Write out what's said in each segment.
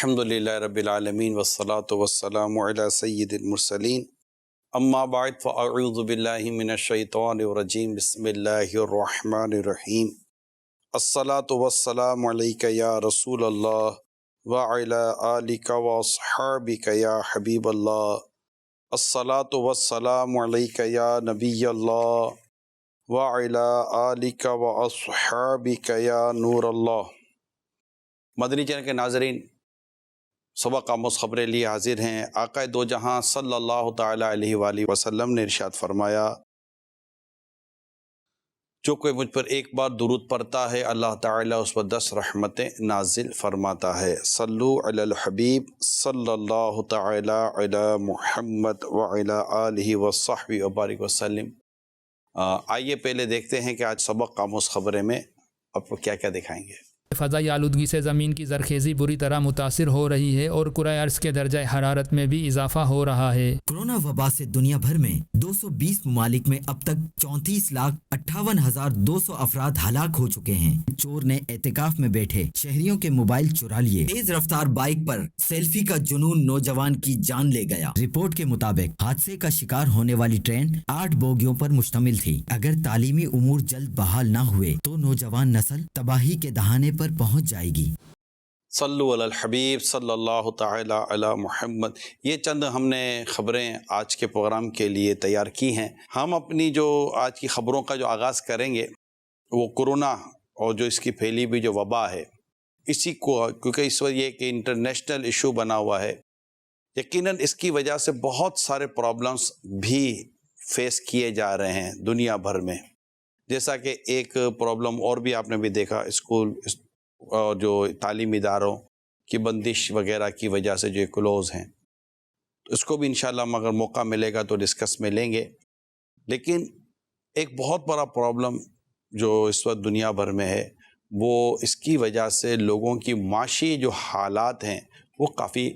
الحمدللہ رب العالمین والصلاة والسلام علی سید المرسلین اما بعد فاعوذ باللہ من الشیطان الرجیم بسم اللہ الرحمن الرحیم الصلاة والسلام علیک یا رسول اللہ وعلی آلک واصحابک یا حبیب اللہ الصلاة والسلام علیک یا نبی اللہ وعلی آلک واصحابک یا نور اللہ۔ مدنی چینل کے ناظرین، سبق آموز خبریں لیے حاضر ہیں۔ آقا دو جہاں صلی اللہ تعالیٰ علیہ وآلہ وسلم نے ارشاد فرمایا، جو کوئی مجھ پر ایک بار درود پڑھتا ہے اللہ تعالیٰ اس پر 10 رحمتیں نازل فرماتا ہے۔ صلو علی الحبیب صلی اللہ تعالیٰ علی محمد وعلی آلہ وصحبہ وبارک وسلم۔ آئیے پہلے دیکھتے ہیں کہ آج سبق آموز خبریں میں آپ کو کیا کیا دکھائیں گے۔ فضائی آلودگی سے زمین کی زرخیزی بری طرح متاثر ہو رہی ہے اور کرۂ ارض کے درجہ حرارت میں بھی اضافہ ہو رہا ہے۔ کورونا وبا سے دنیا بھر میں 220 ممالک میں اب تک 34,58,200 افراد ہلاک ہو چکے ہیں۔ چور نے اعتکاف میں بیٹھے شہریوں کے موبائل چرا لیے۔ تیز رفتار بائک پر سیلفی کا جنون نوجوان کی جان لے گیا۔ رپورٹ کے مطابق حادثے کا شکار ہونے والی ٹرین 8 بوگیوں پر مشتمل تھی۔ اگر تعلیمی امور جلد بحال نہ ہوئے تو نوجوان نسل تباہی کے دہانے پر پہنچ جائے گی۔ صلو علی الحبیب صلی اللہ تعالی علی محمد۔ یہ چند ہم نے خبریں آج کے پروگرام کے لیے تیار کی ہیں۔ ہم اپنی جو آج کی خبروں کا جو آغاز کریں گے وہ کورونا اور جو اس کی پھیلی ہوئی جو وبا ہے اسی کو، کیونکہ اس وقت یہ کہ انٹرنیشنل ایشو بنا ہوا ہے، یقیناً اس کی وجہ سے بہت سارے پرابلمس بھی فیس کیے جا رہے ہیں دنیا بھر میں۔ جیسا کہ ایک پرابلم اور بھی آپ نے بھی دیکھا، اسکول اور جو تعلیمی اداروں کی بندش وغیرہ کی وجہ سے جو کلوز ہیں، اس کو بھی انشاءاللہ اگر موقع ملے گا تو ڈسکس میں لیں گے۔ لیکن ایک بہت بڑا پرابلم جو اس وقت دنیا بھر میں ہے وہ اس کی وجہ سے لوگوں کی معاشی جو حالات ہیں وہ کافی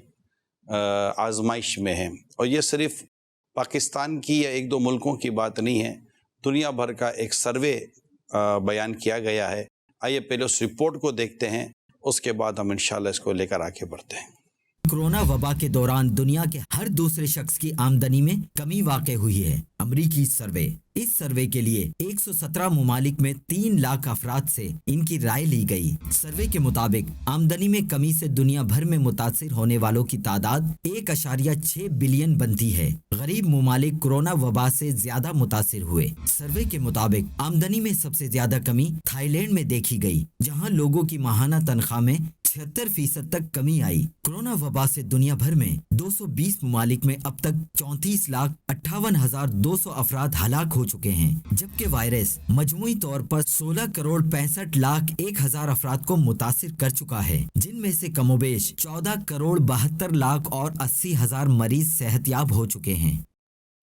آزمائش میں ہیں، اور یہ صرف پاکستان کی یا ایک دو ملکوں کی بات نہیں ہے، دنیا بھر کا ایک سروے بیان کیا گیا ہے۔ آئیے پہلے اس رپورٹ کو دیکھتے ہیں، اس کے بعد ہم انشاءاللہ اس کو لے کر آگے بڑھتے ہیں۔ کورونا وبا کے دوران دنیا کے ہر دوسرے شخص کی آمدنی میں کمی واقع ہوئی ہے۔ امریکی سروے، اس سروے کے لیے 117 ممالک میں 3 لاکھ افراد سے ان کی رائے لی گئی۔ سروے کے مطابق آمدنی میں کمی سے دنیا بھر میں متاثر ہونے والوں کی تعداد 1.6 بلین بنتی ہے۔ غریب ممالک کورونا وبا سے زیادہ متاثر ہوئے۔ سروے کے مطابق آمدنی میں سب سے زیادہ کمی تھائی لینڈ میں دیکھی گئی، جہاں لوگوں کی ماہانہ تنخواہ میں 76% تک کمی آئی۔ کورونا وبا سے دنیا بھر میں 220 ممالک میں اب تک 34,58,200 افراد ہلاک ہو چکے ہیں، جبکہ وائرس مجموعی طور پر 16,65,01,000 افراد کو متاثر کر چکا ہے، جن میں سے کم و بیش 14,72,00,000 اور 80,000 مریض صحت یاب ہو چکے ہیں۔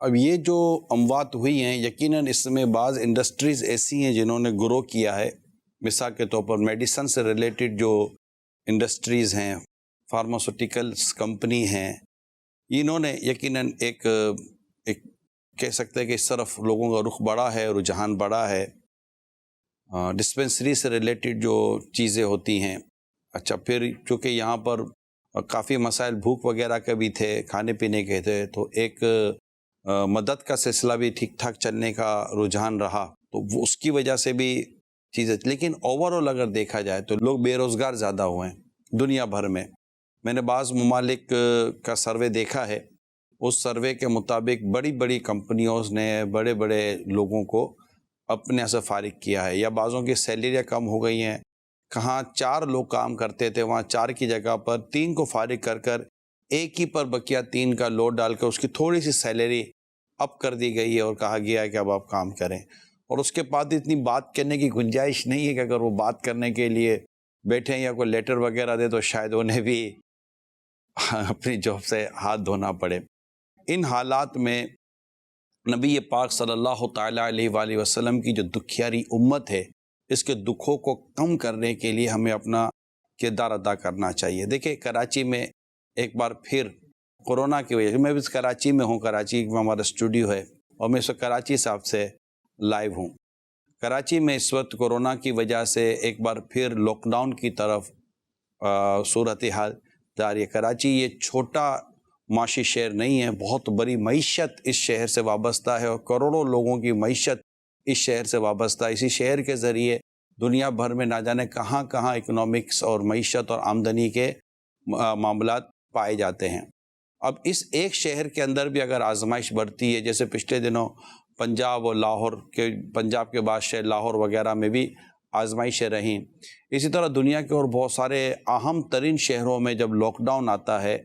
اب یہ جو اموات ہوئی ہیں، یقیناً اس میں بعض انڈسٹریز ایسی ہیں جنہوں نے گرو کیا ہے۔ مثال کے طور پر میڈیسن سے ریلیٹڈ جو انڈسٹریز ہیں، فارماسوٹیکلز کمپنی ہیں، انہوں نے یقیناً ایک کہہ سکتے ہیں کہ اس طرف لوگوں کا رخ بڑھا ہے، رجحان بڑھا ہے۔ ڈسپنسری سے ریلیٹڈ جو چیزیں ہوتی ہیں، اچھا پھر چونکہ یہاں پر کافی مسائل بھوک وغیرہ کے بھی تھے، کھانے پینے کے تھے، تو ایک مدد کا سلسلہ بھی ٹھیک ٹھاک چلنے کا رجحان رہا، تو وہ اس کی وجہ سے بھی چیزیں۔ لیکن اوورآل اگر دیکھا جائے تو لوگ بے روزگار زیادہ ہوئے ہیں دنیا بھر میں۔ میں نے بعض ممالک کا سروے دیکھا ہے، اس سروے کے مطابق بڑی بڑی کمپنیوں نے بڑے بڑے لوگوں کو اپنے سے فارغ کیا ہے، یا بعضوں کی سیلریاں کم ہو گئی ہیں۔ کہاں 4 لوگ کام کرتے تھے، وہاں 4 کی جگہ پر 3 کو فارغ کر کر ایک ہی پر بقیہ 3 کا لوڈ ڈال کر اس کی تھوڑی سی سیلری اپ کر دی گئی ہے، اور کہا گیا ہے کہ اب آپ کام کریں۔ اور اس کے بعد اتنی بات کرنے کی گنجائش نہیں ہے کہ اگر وہ بات کرنے کے لیے بیٹھیں یا کوئی لیٹر وغیرہ دے تو شاید انہیں بھی اپنی جاب سے ہاتھ دھونا پڑے۔ ان حالات میں نبی پاک صلی اللہ تعالیٰ علیہ وآلہ وسلم کی جو دکھیاری امت ہے، اس کے دکھوں کو کم کرنے کے لیے ہمیں اپنا کردار ادا کرنا چاہیے۔ دیکھیں کراچی میں ایک بار پھر کورونا کی وجہ سے، میں بھی کراچی میں ہوں، کراچی میں ہمارا اسٹوڈیو ہے، اور میں اس وقت کراچی سے آپ سے لائیو ہوں۔ کراچی میں اس وقت کورونا کی وجہ سے ایک بار پھر لاک ڈاؤن کی طرف صورتحال جاری ہے۔ کراچی یہ چھوٹا معاشی شہر نہیں ہے، بہت بڑی معیشت اس شہر سے وابستہ ہے اور کروڑوں لوگوں کی معیشت اس شہر سے وابستہ ہے۔ اسی شہر کے ذریعے دنیا بھر میں نہ جانے کہاں کہاں اکنامکس اور معیشت اور آمدنی کے معاملات پائے جاتے ہیں۔ اب اس ایک شہر کے اندر بھی اگر آزمائش بڑھتی ہے، جیسے پچھلے دنوں پنجاب اور لاہور کے، پنجاب کے بعض شہر لاہور وغیرہ میں بھی آزمائشیں رہیں، اسی طرح دنیا کے اور بہت سارے اہم ترین شہروں میں جب لاک ڈاؤن آتا ہے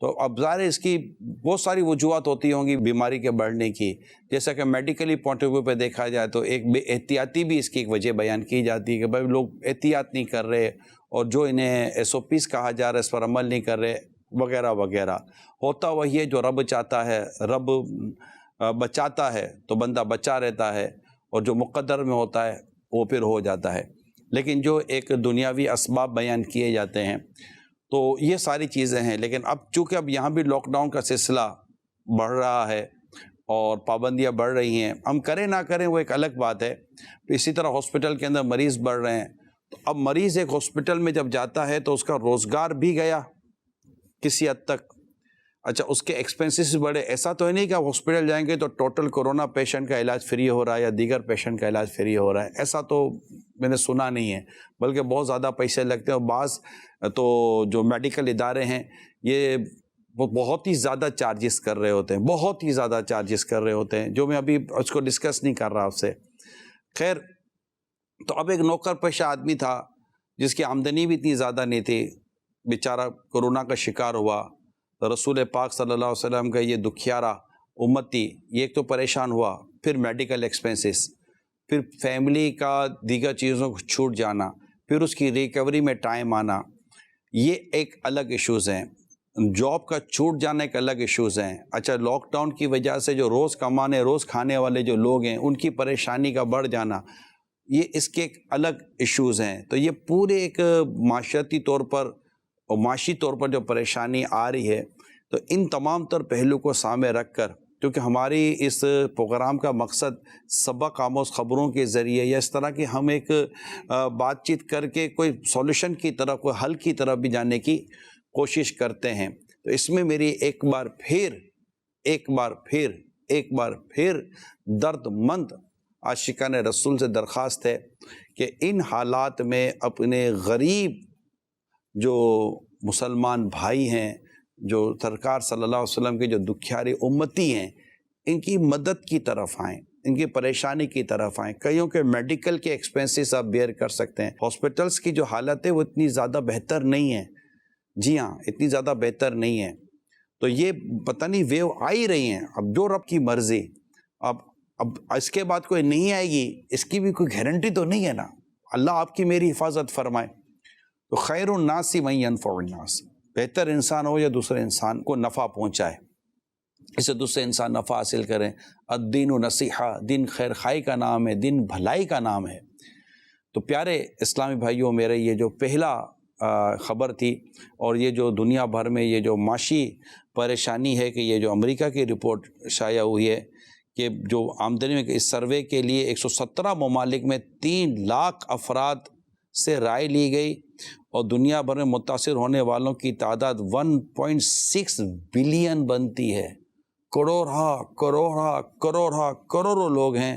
تو اب ظاہر اس کی بہت ساری وجوہات ہوتی ہوں گی بیماری کے بڑھنے کی، جیسا کہ میڈیکلی پوائنٹ آف ویو پہ دیکھا جائے تو ایک بے احتیاطی بھی اس کی ایک وجہ بیان کی جاتی ہے کہ بھائی لوگ احتیاط نہیں کر رہے اور جو انہیں SOPs کہا جا رہا ہے اس پر عمل نہیں کر رہے وغیرہ وغیرہ۔ ہوتا وہی ہے جو رب چاہتا ہے، رب بچاتا ہے تو بندہ بچا رہتا ہے، اور جو مقدر میں ہوتا ہے وہ پھر ہو جاتا ہے۔ لیکن جو ایک دنیاوی اسباب بیان کیے جاتے ہیں تو یہ ساری چیزیں ہیں، لیکن اب چونکہ اب یہاں بھی لاک ڈاؤن کا سلسلہ بڑھ رہا ہے اور پابندیاں بڑھ رہی ہیں، ہم کریں نہ کریں وہ ایک الگ بات ہے۔ اسی طرح ہاسپٹل کے اندر مریض بڑھ رہے ہیں، تو اب مریض ایک ہاسپٹل میں جب جاتا ہے تو اس کا روزگار بھی گیا کسی حد تک۔ اچھا، اس کے ایکسپنسز بڑھے۔ ایسا تو ہے نہیں کہ آپ ہاسپٹل جائیں گے تو ٹوٹل کورونا پیشنٹ کا علاج فری ہو رہا ہے یا دیگر پیشنٹ کا علاج فری ہو رہا ہے، ایسا تو میں نے سنا نہیں ہے، بلکہ بہت زیادہ پیسے لگتے ہیں۔ اور بعض تو جو میڈیکل ادارے ہیں یہ وہ بہت ہی زیادہ چارجز کر رہے ہوتے ہیں، بہت ہی زیادہ چارجز کر رہے ہوتے ہیں، جو میں ابھی اس کو ڈسکس نہیں کر رہا آپ سے۔ خیر، تو اب ایک نوکر پیشہ آدمی تھا جس کی آمدنی بھی اتنی زیادہ نہیں تھی، بیچارہ کورونا کا شکار ہوا۔ رسول پاک صلی اللہ علیہ وسلم کا یہ دکھیارا امتی، یہ ایک تو پریشان ہوا، پھر میڈیکل ایکسپنسز، پھر فیملی کا دیگر چیزوں کو چھوٹ جانا، پھر اس کی ریکوری میں ٹائم آنا، یہ ایک الگ ایشوز ہیں۔ جاب کا چھوٹ جانا ایک الگ ایشوز ہیں۔ اچھا، لاک ڈاؤن کی وجہ سے جو روز کمانے روز کھانے والے جو لوگ ہیں ان کی پریشانی کا بڑھ جانا، یہ اس کے ایک الگ ایشوز ہیں۔ تو یہ پورے ایک معاشرتی طور پر اور معاشی طور پر جو پریشانی آ رہی ہے، تو ان تمام تر پہلو کو سامنے رکھ کر، کیونکہ ہماری اس پروگرام کا مقصد سبق آموز خبروں کے ذریعے یا اس طرح کی ہم ایک بات چیت کر کے کوئی سولوشن کی طرف، کوئی حل کی طرف بھی جانے کی کوشش کرتے ہیں۔ تو اس میں میری ایک بار پھر درد مند عاشقان رسول سے درخواست ہے کہ ان حالات میں اپنے غریب جو مسلمان بھائی ہیں، جو سرکار صلی اللہ علیہ وسلم کے جو دکھیارے امتی ہیں، ان کی مدد کی طرف آئیں، ان کی پریشانی کی طرف آئیں۔ کئیوں کے میڈیکل کے ایکسپنسز آپ بیئر کر سکتے ہیں۔ ہاسپٹلس کی جو حالت ہے وہ اتنی زیادہ بہتر نہیں ہے، جی ہاں، اتنی زیادہ بہتر نہیں ہے۔ تو یہ پتہ نہیں ویو آ ہی رہی ہیں، اب جو رب کی مرضی۔ اب اس کے بعد کوئی نہیں آئے گی، اس کی بھی کوئی گارنٹی تو نہیں ہے نا۔ اللہ آپ کی میری حفاظت فرمائے۔ تو خیر الناس من ینفع الناس، بہتر انسان ہو یا دوسرے انسان کو نفع پہنچائے، اسے دوسرے انسان نفع حاصل کریں۔ الدین نصیحہ، دین خیر خائی کا نام ہے، دین بھلائی کا نام ہے۔ تو پیارے اسلامی بھائیوں، میرے یہ جو پہلا خبر تھی، اور یہ جو دنیا بھر میں یہ جو معاشی پریشانی ہے کہ یہ جو امریکہ کی رپورٹ شائع ہوئی ہے کہ جو آمدنی میں اس سروے کے لیے 117 ممالک میں 3 لاکھ افراد سے رائے لی گئی، اور دنیا بھر میں متاثر ہونے والوں کی تعداد 1.6 بلین بنتی ہے۔ کروڑوں لوگ ہیں،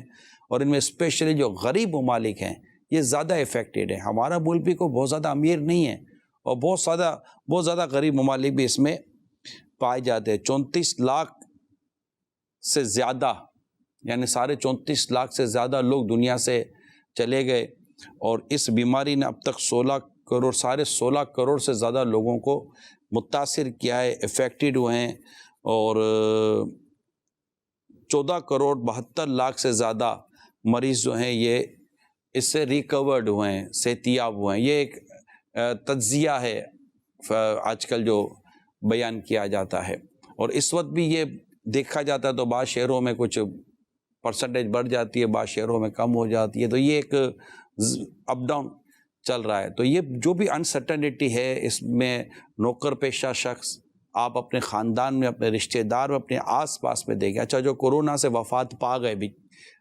اور ان میں اسپیشلی جو غریب ممالک ہیں یہ زیادہ افیکٹڈ ہیں۔ ہمارا ملک بھی کوئی بہت زیادہ امیر نہیں ہے، اور بہت زیادہ غریب ممالک بھی اس میں پائے جاتے ہیں۔ 34 لاکھ سے زیادہ، یعنی 34.5 لاکھ سے زیادہ لوگ دنیا سے چلے گئے، اور اس بیماری نے اب تک 16 کروڑ سے زیادہ لوگوں کو متاثر کیا ہے، افیکٹڈ ہوئے ہیں، اور 14 کروڑ 72 لاکھ سے زیادہ مریض جو ہیں یہ اس سے ریکورڈ ہوئے ہیں، صحت یاب ہوئے ہیں۔ یہ ایک تجزیہ ہے آج کل جو بیان کیا جاتا ہے، اور اس وقت بھی یہ دیکھا جاتا ہے تو بعض شہروں میں کچھ پرسنٹیج بڑھ جاتی ہے، بعض شہروں میں کم ہو جاتی ہے، تو یہ ایک اپ ڈاؤن چل رہا ہے۔ تو یہ جو بھی انسرٹنٹی ہے اس میں نوکر پیشہ شخص، آپ اپنے خاندان میں، اپنے رشتہ دار میں، اپنے آس پاس میں دیکھیں۔ اچھا، جو کورونا سے وفات پا گئے بھی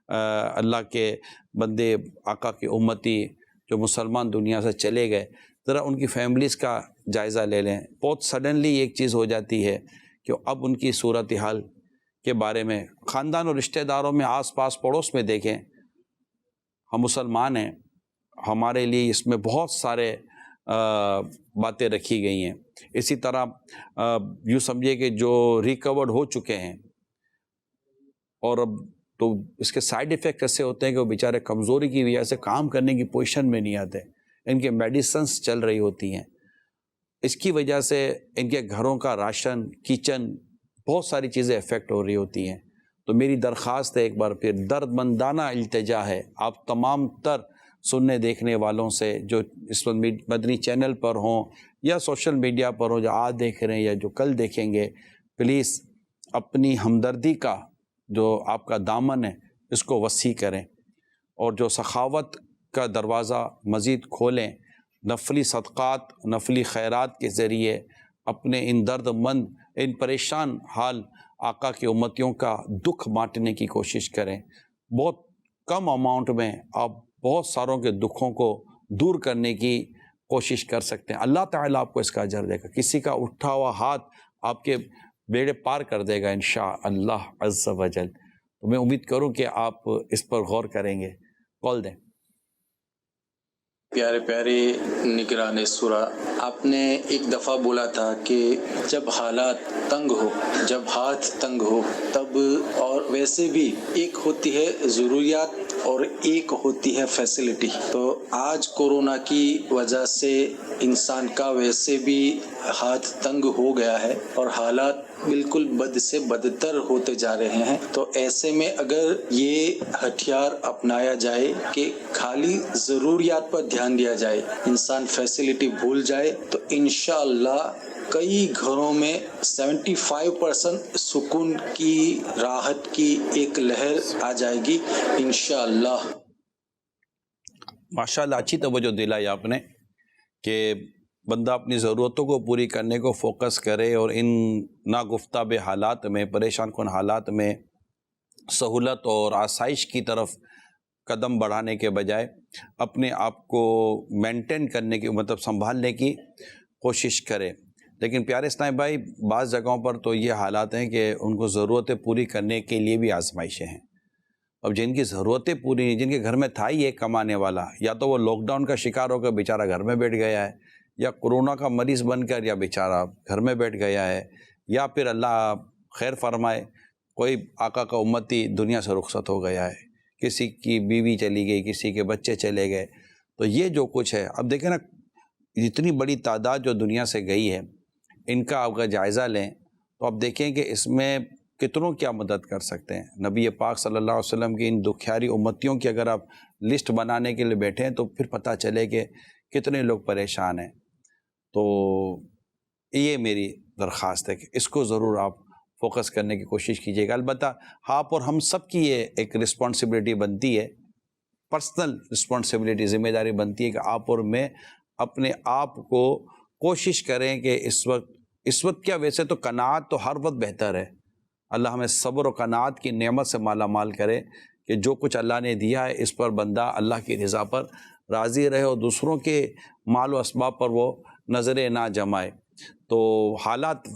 اللہ کے بندے، آقا کے امتی جو مسلمان دنیا سے چلے گئے، ذرا ان کی فیملیز کا جائزہ لے لیں. بہت سڈنلی ایک چیز ہو جاتی ہے کہ اب ان کی صورتحال کے بارے میں خاندان اور رشتہ داروں میں، آس پاس پڑوس میں دیکھیں. ہم مسلمان ہیں، ہمارے لیے اس میں بہت سارے باتیں رکھی گئی ہیں. اسی طرح یوں سمجھے کہ جو ریکورڈ ہو چکے ہیں اور اب تو اس کے سائیڈ ایفیکٹ ایسے ہوتے ہیں کہ وہ بیچارے کمزوری کی وجہ سے کام کرنے کی پوزیشن میں نہیں آتے. ان کے میڈیسنس چل رہی ہوتی ہیں، اس کی وجہ سے ان کے گھروں کا راشن، کچن، بہت ساری چیزیں افیکٹ ہو رہی ہوتی ہیں. تو میری درخواست ہے، ایک بار پھر درد مندانہ التجا ہے آپ تمام تر سننے دیکھنے والوں سے، جو اس وقت مدنی چینل پر ہوں یا سوشل میڈیا پر ہوں، جو آج دیکھ رہے ہیں یا جو کل دیکھیں گے، پلیز اپنی ہمدردی کا جو آپ کا دامن ہے اس کو وسیع کریں، اور جو سخاوت کا دروازہ مزید کھولیں. نفلی صدقات، نفلی خیرات کے ذریعے اپنے ان درد مند، ان پریشان حال آقا کی امتیوں کا دکھ بانٹنے کی کوشش کریں. بہت کم اماؤنٹ میں آپ بہت ساروں کے دکھوں کو دور کرنے کی کوشش کر سکتے ہیں. اللہ تعالیٰ آپ کو اس کا اجر دے گا. کسی کا اٹھا ہوا ہاتھ آپ کے بیڑے پار کر دے گا انشاءاللہ عز و جل. تو میں امید کروں کہ آپ اس پر غور کریں گے. کال دیں. پیارے پیارے نگران سورہ، آپ نے ایک دفعہ بولا تھا کہ جب حالات تنگ ہو، جب ہاتھ تنگ ہو تب، اور ویسے بھی ایک ہوتی ہے ضروریات اور ایک ہوتی ہے فیسلٹی. تو آج کورونا کی وجہ سے انسان کا ویسے بھی ہاتھ تنگ ہو گیا ہے اور حالات بالکل بد سے بدتر ہوتے جا رہے ہیں. تو ایسے میں اگر یہ ہتھیار اپنایا جائے کہ خالی ضروریات پر دھیان دیا جائے، انسان فیسلٹی بھول جائے، تو انشاءاللہ کئی گھروں میں 75% سکون کی، راحت کی ایک لہر آ جائے گی انشاءاللہ. ماشاءاللہ اچھی توجہ دلائی آپ نے کہ بندہ اپنی ضرورتوں کو پوری کرنے کو فوکس کرے، اور ان ناگفتہ حالات میں، پریشان کن حالات میں سہولت اور آسائش کی طرف قدم بڑھانے کے بجائے اپنے آپ کو مینٹین کرنے کی، مطلب سنبھالنے کی کوشش کرے. لیکن پیارے اسلام بھائی، بعض جگہوں پر تو یہ حالات ہیں کہ ان کو ضرورتیں پوری کرنے کے لیے بھی آزمائشیں ہیں. اب جن کی ضرورتیں پوری نہیں، جن کے گھر میں تھا ہی ایک کمانے والا، یا تو وہ لاک ڈاؤن کا شکار ہو کر بیچارہ گھر میں بیٹھ گیا ہے، یا کورونا کا مریض بن کر یا بیچارہ گھر میں بیٹھ گیا ہے، یا پھر اللہ خیر فرمائے کوئی آقا کا امتی دنیا سے رخصت ہو گیا ہے، کسی کی بیوی چلی گئی، کسی کے بچے چلے گئے. تو یہ جو کچھ ہے، اب دیکھیں نا، اتنی بڑی تعداد جو دنیا سے گئی ہے، ان کا اگر جائزہ لیں تو آپ دیکھیں کہ اس میں کتنوں کیا مدد کر سکتے ہیں. نبی پاک صلی اللہ علیہ وسلم کی ان دکھیاری امتیوں کی اگر آپ لسٹ بنانے کے لیے بیٹھیں تو پھر پتہ چلے کہ کتنے لوگ پریشان ہیں. تو یہ میری درخواست ہے کہ اس کو ضرور آپ فوکس کرنے کی کوشش کیجیے گا. البتہ آپ اور ہم سب کی یہ ایک رسپانسبلٹی بنتی ہے، پرسنل رسپانسبلٹی، ذمہ داری بنتی ہے کہ آپ اور میں اپنے آپ کو کوشش کریں کہ اس وقت کیا، ویسے تو قناعت تو ہر وقت بہتر ہے. اللہ ہمیں صبر و قناعت کی نعمت سے مالا مال کرے کہ جو کچھ اللہ نے دیا ہے اس پر بندہ اللہ کی رضا پر راضی رہے اور دوسروں کے مال و اسباب پر وہ نظریں نہ جمائے. تو حالات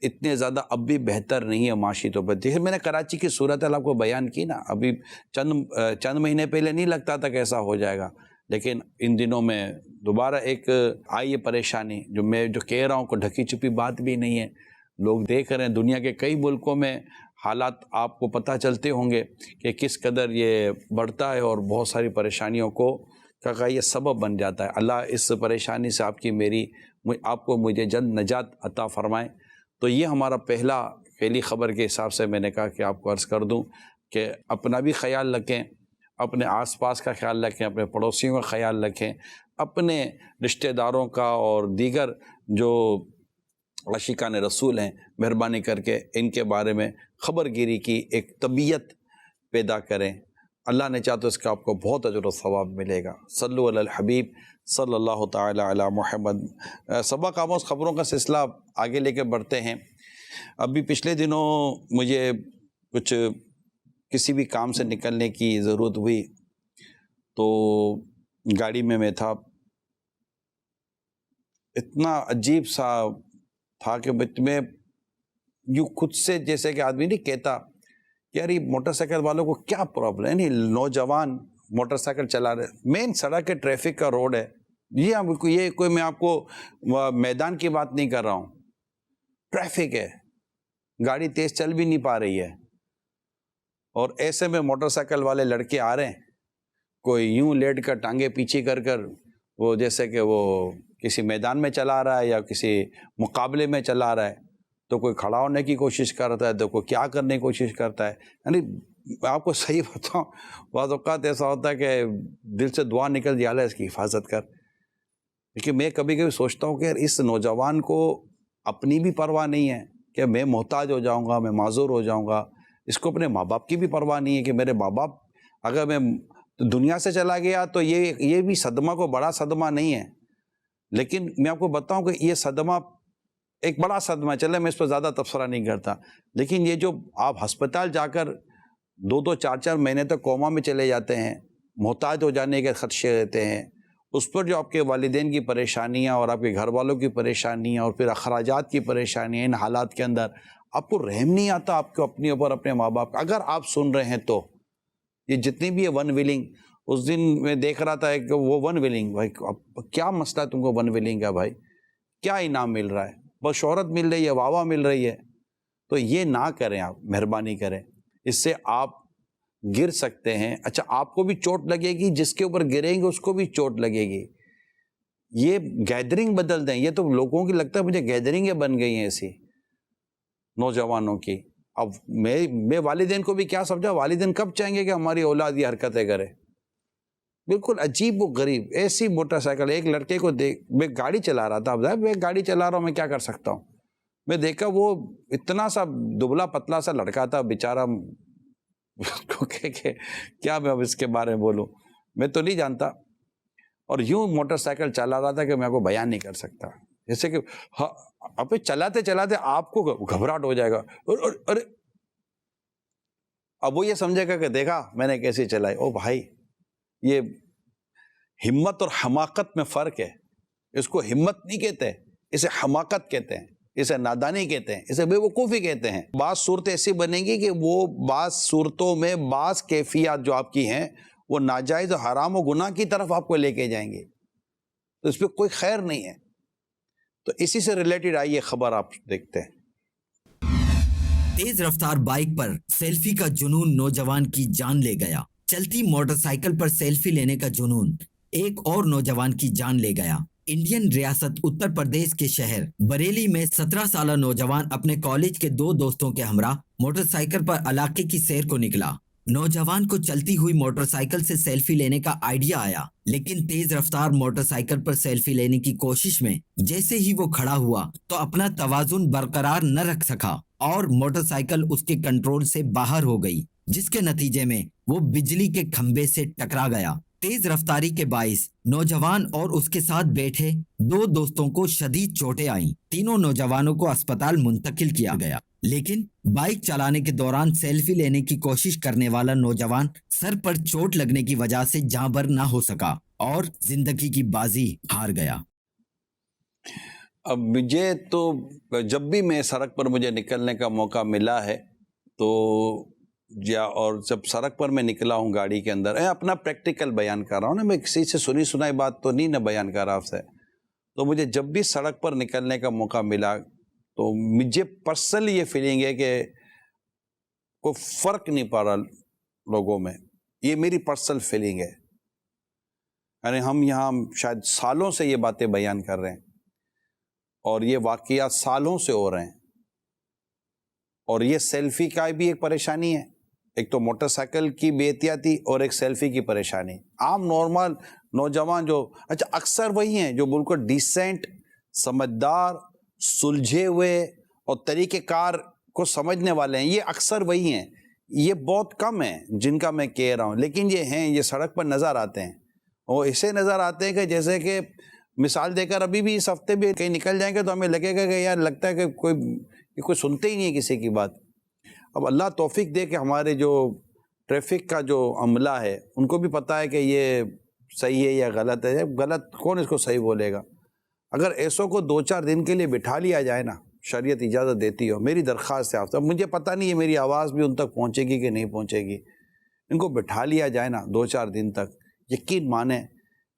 اتنے زیادہ اب بھی بہتر نہیں ہے معاشی طور پر. دیکھیں، میں نے کراچی کی صورتحال آپ کو بیان کی نا، ابھی چند مہینے پہلے نہیں لگتا تھا کہ ایسا ہو جائے گا، لیکن ان دنوں میں دوبارہ ایک آئی ہے پریشانی، جو کہہ رہا ہوں کو ڈھکی چھپی بات بھی نہیں ہے. لوگ دیکھ رہے ہیں دنیا کے کئی ملکوں میں حالات آپ کو پتہ چلتے ہوں گے کہ کس قدر یہ بڑھتا ہے اور بہت ساری پریشانیوں کا یہ سبب بن جاتا ہے. اللہ اس پریشانی سے آپ کو مجھے جلد نجات عطا فرمائے. تو یہ ہمارا پہلی خبر کے حساب سے میں نے کہا کہ آپ کو عرض کر دوں کہ اپنا بھی خیال رکھیں، اپنے آس پاس کا خیال رکھیں، اپنے پڑوسیوں کا خیال رکھیں، اپنے رشتہ داروں کا اور دیگر جو عاشقان رسول ہیں، مہربانی کر کے ان کے بارے میں خبر گیری کی ایک طبیعت پیدا کریں. اللہ نے چاہا تو اس کا آپ کو بہت اجر و ثواب ملے گا. صلو علی الحبیب صلی اللہ تعالی علی محمد. سبق آموز خبروں کا سلسلہ آگے لے کے بڑھتے ہیں. ابھی پچھلے دنوں مجھے کسی بھی کام سے نکلنے کی ضرورت ہوئی تو گاڑی میں تھا، اتنا عجیب سا تھا کہ میں یوں خود سے جیسے کہ آدمی نہیں کہتا کہ یار یہ موٹر سائیکل والوں کو کیا پرابلم ہے، نہیں نوجوان موٹر سائیکل چلا رہے، مین سڑک ہے، ٹریفک کا روڈ ہے، یہ کوئی میں آپ کو میدان کی بات نہیں کر رہا ہوں، ٹریفک ہے، گاڑی تیز چل بھی نہیں پا رہی ہے، اور ایسے میں موٹر سائیکل والے لڑکے آ رہے ہیں، کوئی یوں لیٹ کر ٹانگیں پیچھے کر وہ جیسے کہ وہ کسی میدان میں چلا رہا ہے یا کسی مقابلے میں چلا رہا ہے، تو کوئی کھڑا ہونے کی کوشش کرتا ہے، تو کوئی کیا کرنے کی کوشش کرتا ہے. یعنی آپ کو صحیح بتاؤں، بعض اوقات ایسا ہوتا ہے کہ دل سے دعا نکل جائے اس کی حفاظت کر. کیونکہ میں کبھی کبھی سوچتا ہوں کہ یار اس نوجوان کو اپنی بھی پرواہ نہیں ہے کہ میں محتاج ہو جاؤں گا، میں معذور ہو جاؤں گا. اس کو اپنے ماں باپ کی بھی پرواہ نہیں ہے کہ میرے ماں باپ اگر میں دنیا سے چلا گیا تو یہ بھی صدمہ کو بڑا صدمہ نہیں ہے. لیکن میں آپ کو بتاؤں کہ یہ صدمہ ایک بڑا صدمہ ہے. چلے میں اس پر زیادہ تبصرہ نہیں کرتا، لیکن یہ جو آپ ہسپتال جا کر 2-2 4-4 مہینے تک کوما میں چلے جاتے ہیں، محتاج ہو جانے کے خدشے رہتے ہیں، اس پر جو آپ کے والدین کی پریشانیاں اور آپ کے گھر والوں کی پریشانیاں اور پھر اخراجات کی پریشانیاں، ان حالات کے اندر آپ کو رحم نہیں آتا آپ کو اپنے اوپر، اپنے ماں باپ. اگر آپ سن رہے ہیں تو یہ جتنی بھی ہے ون ولنگ، اس دن میں دیکھ رہا تھا کہ وہ ون ولنگ، بھائی کیا مسئلہ تم کو ون ولنگ کا؟ بھائی کیا انعام مل رہا ہے؟ بس شہرت مل رہی ہے، واہ واہ مل رہی ہے. تو یہ نہ کریں، آپ مہربانی کریں، اس سے آپ گر سکتے ہیں. اچھا آپ کو بھی چوٹ لگے گی، جس کے اوپر گریں گے اس کو بھی چوٹ لگے گی. یہ گیدرنگ بدل دیں. یہ تو لوگوں کی لگتا ہے مجھے گیدرنگیں بن گئی ہیں ایسی نوجوانوں کی. اب میں والدین کو بھی کیا سمجھا، والدین کب چاہیں گے کہ ہماری اولاد یہ حرکتیں کرے؟ بالکل عجیب و غریب ایسی موٹر سائیکل. ایک لڑکے کو میں گاڑی چلا رہا تھا، اب میں گاڑی چلا رہا ہوں، میں کیا کر سکتا ہوں. میں دیکھا وہ اتنا سا دبلا پتلا سا لڑکا تھا بیچارہ، کیا میں اب اس کے بارے میں بولوں، میں تو نہیں جانتا. اور یوں موٹر سائیکل چلا رہا تھا کہ میں آپ کو بیان نہیں کر سکتا. جیسے کہ اب چلاتے چلاتے آپ کو گھبراہٹ ہو جائے گا، ارے اب وہ یہ سمجھے گا کہ دیکھا میں نے کیسی چلائی. او بھائی، یہ ہمت اور حماقت میں فرق ہے. اس کو ہمت نہیں کہتے، اسے حماقت کہتے ہیں، اسے نادانی کہتے ہیں، اسے بے وقوفی کہتے ہیں. بعض صورتیں ایسی بنیں گی کہ وہ بعض صورتوں میں بعض کیفیات جو آپ کی ہیں وہ ناجائز و حرام و گناہ کی طرف آپ کو لے کے جائیں گے. تو اس پہ کوئی خیر نہیں ہے. تو اسی سے ریلیٹڈ آئیے خبر آپ دیکھتے ہیں. تیز رفتار بائک پر سیلفی کا جنون نوجوان کی جان لے گیا. چلتی موٹر سائیکل پر سیلفی لینے کا جنون ایک اور نوجوان کی جان لے گیا. انڈین ریاست اتر پردیش کے شہر بریلی میں 17 سالہ نوجوان اپنے کالج کے 2 دوستوں کے ہمراہ موٹر سائیکل پر علاقے کی سیر کو نکلا. نوجوان کو چلتی ہوئی موٹر سائیکل سے سیلفی لینے کا آئیڈیا آیا، لیکن تیز رفتار موٹر سائیکل پر سیلفی لینے کی کوشش میں جیسے ہی وہ کھڑا ہوا تو اپنا توازن برقرار نہ رکھ سکا اور موٹر سائیکل اس کے کنٹرول سے باہر ہو گئی، جس کے نتیجے میں وہ بجلی کے کھمبے سے ٹکرا گیا. تیز رفتاری کے باعث نوجوان اور اس کے ساتھ بیٹھے 2 دوستوں کو شدید چوٹیں آئیں. تینوں نوجوانوں کو اسپتال منتقل کیا گیا، لیکن بائک چلانے کے دوران سیلفی لینے کی کوشش کرنے والا نوجوان سر پر چوٹ لگنے کی وجہ سے جاں بر نہ ہو سکا اور زندگی کی بازی ہار گیا. اب مجھے تو جب بھی میں سڑک پر مجھے نکلنے کا موقع ملا ہے تو اور جب سڑک پر میں نکلا ہوں گاڑی کے اندر، اپنا پریکٹیکل بیان کر رہا ہوں نا، میں کسی سے سنی سنائی بات تو نہیں بیان کر رہا آپ سے. تو مجھے جب بھی سڑک پر نکلنے کا موقع ملا تو مجھے پرسنلی یہ فیلنگ ہے کہ کوئی فرق نہیں پڑ رہا لوگوں میں. یہ میری پرسنل فیلنگ ہے. یعنی ہم یہاں شاید سالوں سے یہ باتیں بیان کر رہے ہیں اور یہ واقعات سالوں سے ہو رہے ہیں. اور یہ سیلفی کا بھی ایک پریشانی ہے. ایک تو موٹر سائیکل کی بے احتیاطی اور ایک سیلفی کی پریشانی. عام نارمل نوجوان جو اکثر وہی ہیں جو بالکل ڈیسنٹ، سمجھدار، سلجھے ہوئے اور طریقہ کار کو سمجھنے والے ہیں، یہ اکثر وہی ہیں. یہ بہت کم ہیں جن کا میں کہہ رہا ہوں، لیکن یہ ہیں، یہ سڑک پر نظر آتے ہیں. اور ایسے نظر آتے ہیں کہ جیسے کہ مثال دے کر ابھی بھی اس ہفتے بھی کہیں نکل جائیں گے تو ہمیں لگے گا کہ یار لگتا ہے کہ کوئی سنتے ہی نہیں ہے کسی کی بات. اب اللہ توفیق دے کہ ہمارے جو ٹریفک کا جو عملہ ہے ان کو بھی پتہ ہے کہ یہ صحیح ہے یا غلط ہے. غلط کون اس کو صحیح بولے گا. اگر ایسوں کو 2-4 دن کے لیے بٹھا لیا جائے نا، شریعت اجازت دیتی ہو، میری درخواست ہے آپ سے، مجھے پتہ نہیں ہے میری آواز بھی ان تک پہنچے گی کہ نہیں پہنچے گی، ان کو بٹھا لیا جائے نا 2-4 دن تک، یقین مانیں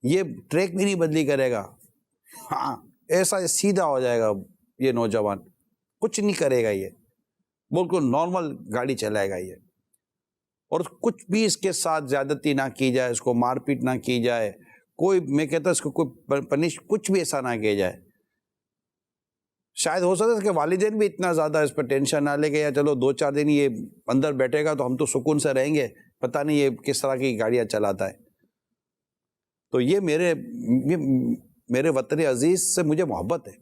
یہ ٹریک بھی نہیں بدلی کرے گا، ہاں ایسا سیدھا ہو جائے گا یہ نوجوان، کچھ نہیں کرے گا، یہ بالکل نارمل گاڑی چلائے گا یہ، اور کچھ بھی اس کے ساتھ زیادتی نہ کی جائے، اس کو مار پیٹ نہ کی جائے، کوئی میں کہتا اس کو کوئی پنش کچھ بھی ایسا نہ کیا جائے۔ شاید ہو سکتا ہے کہ والدین بھی اتنا زیادہ اس پر ٹینشن نہ لے کے یا چلو 2-4 دن یہ اندر بیٹھے گا تو ہم تو سکون سے رہیں گے، پتہ نہیں یہ کس طرح کی گاڑیاں چلاتا ہے۔ تو یہ میرے وطن عزیز سے مجھے محبت ہے،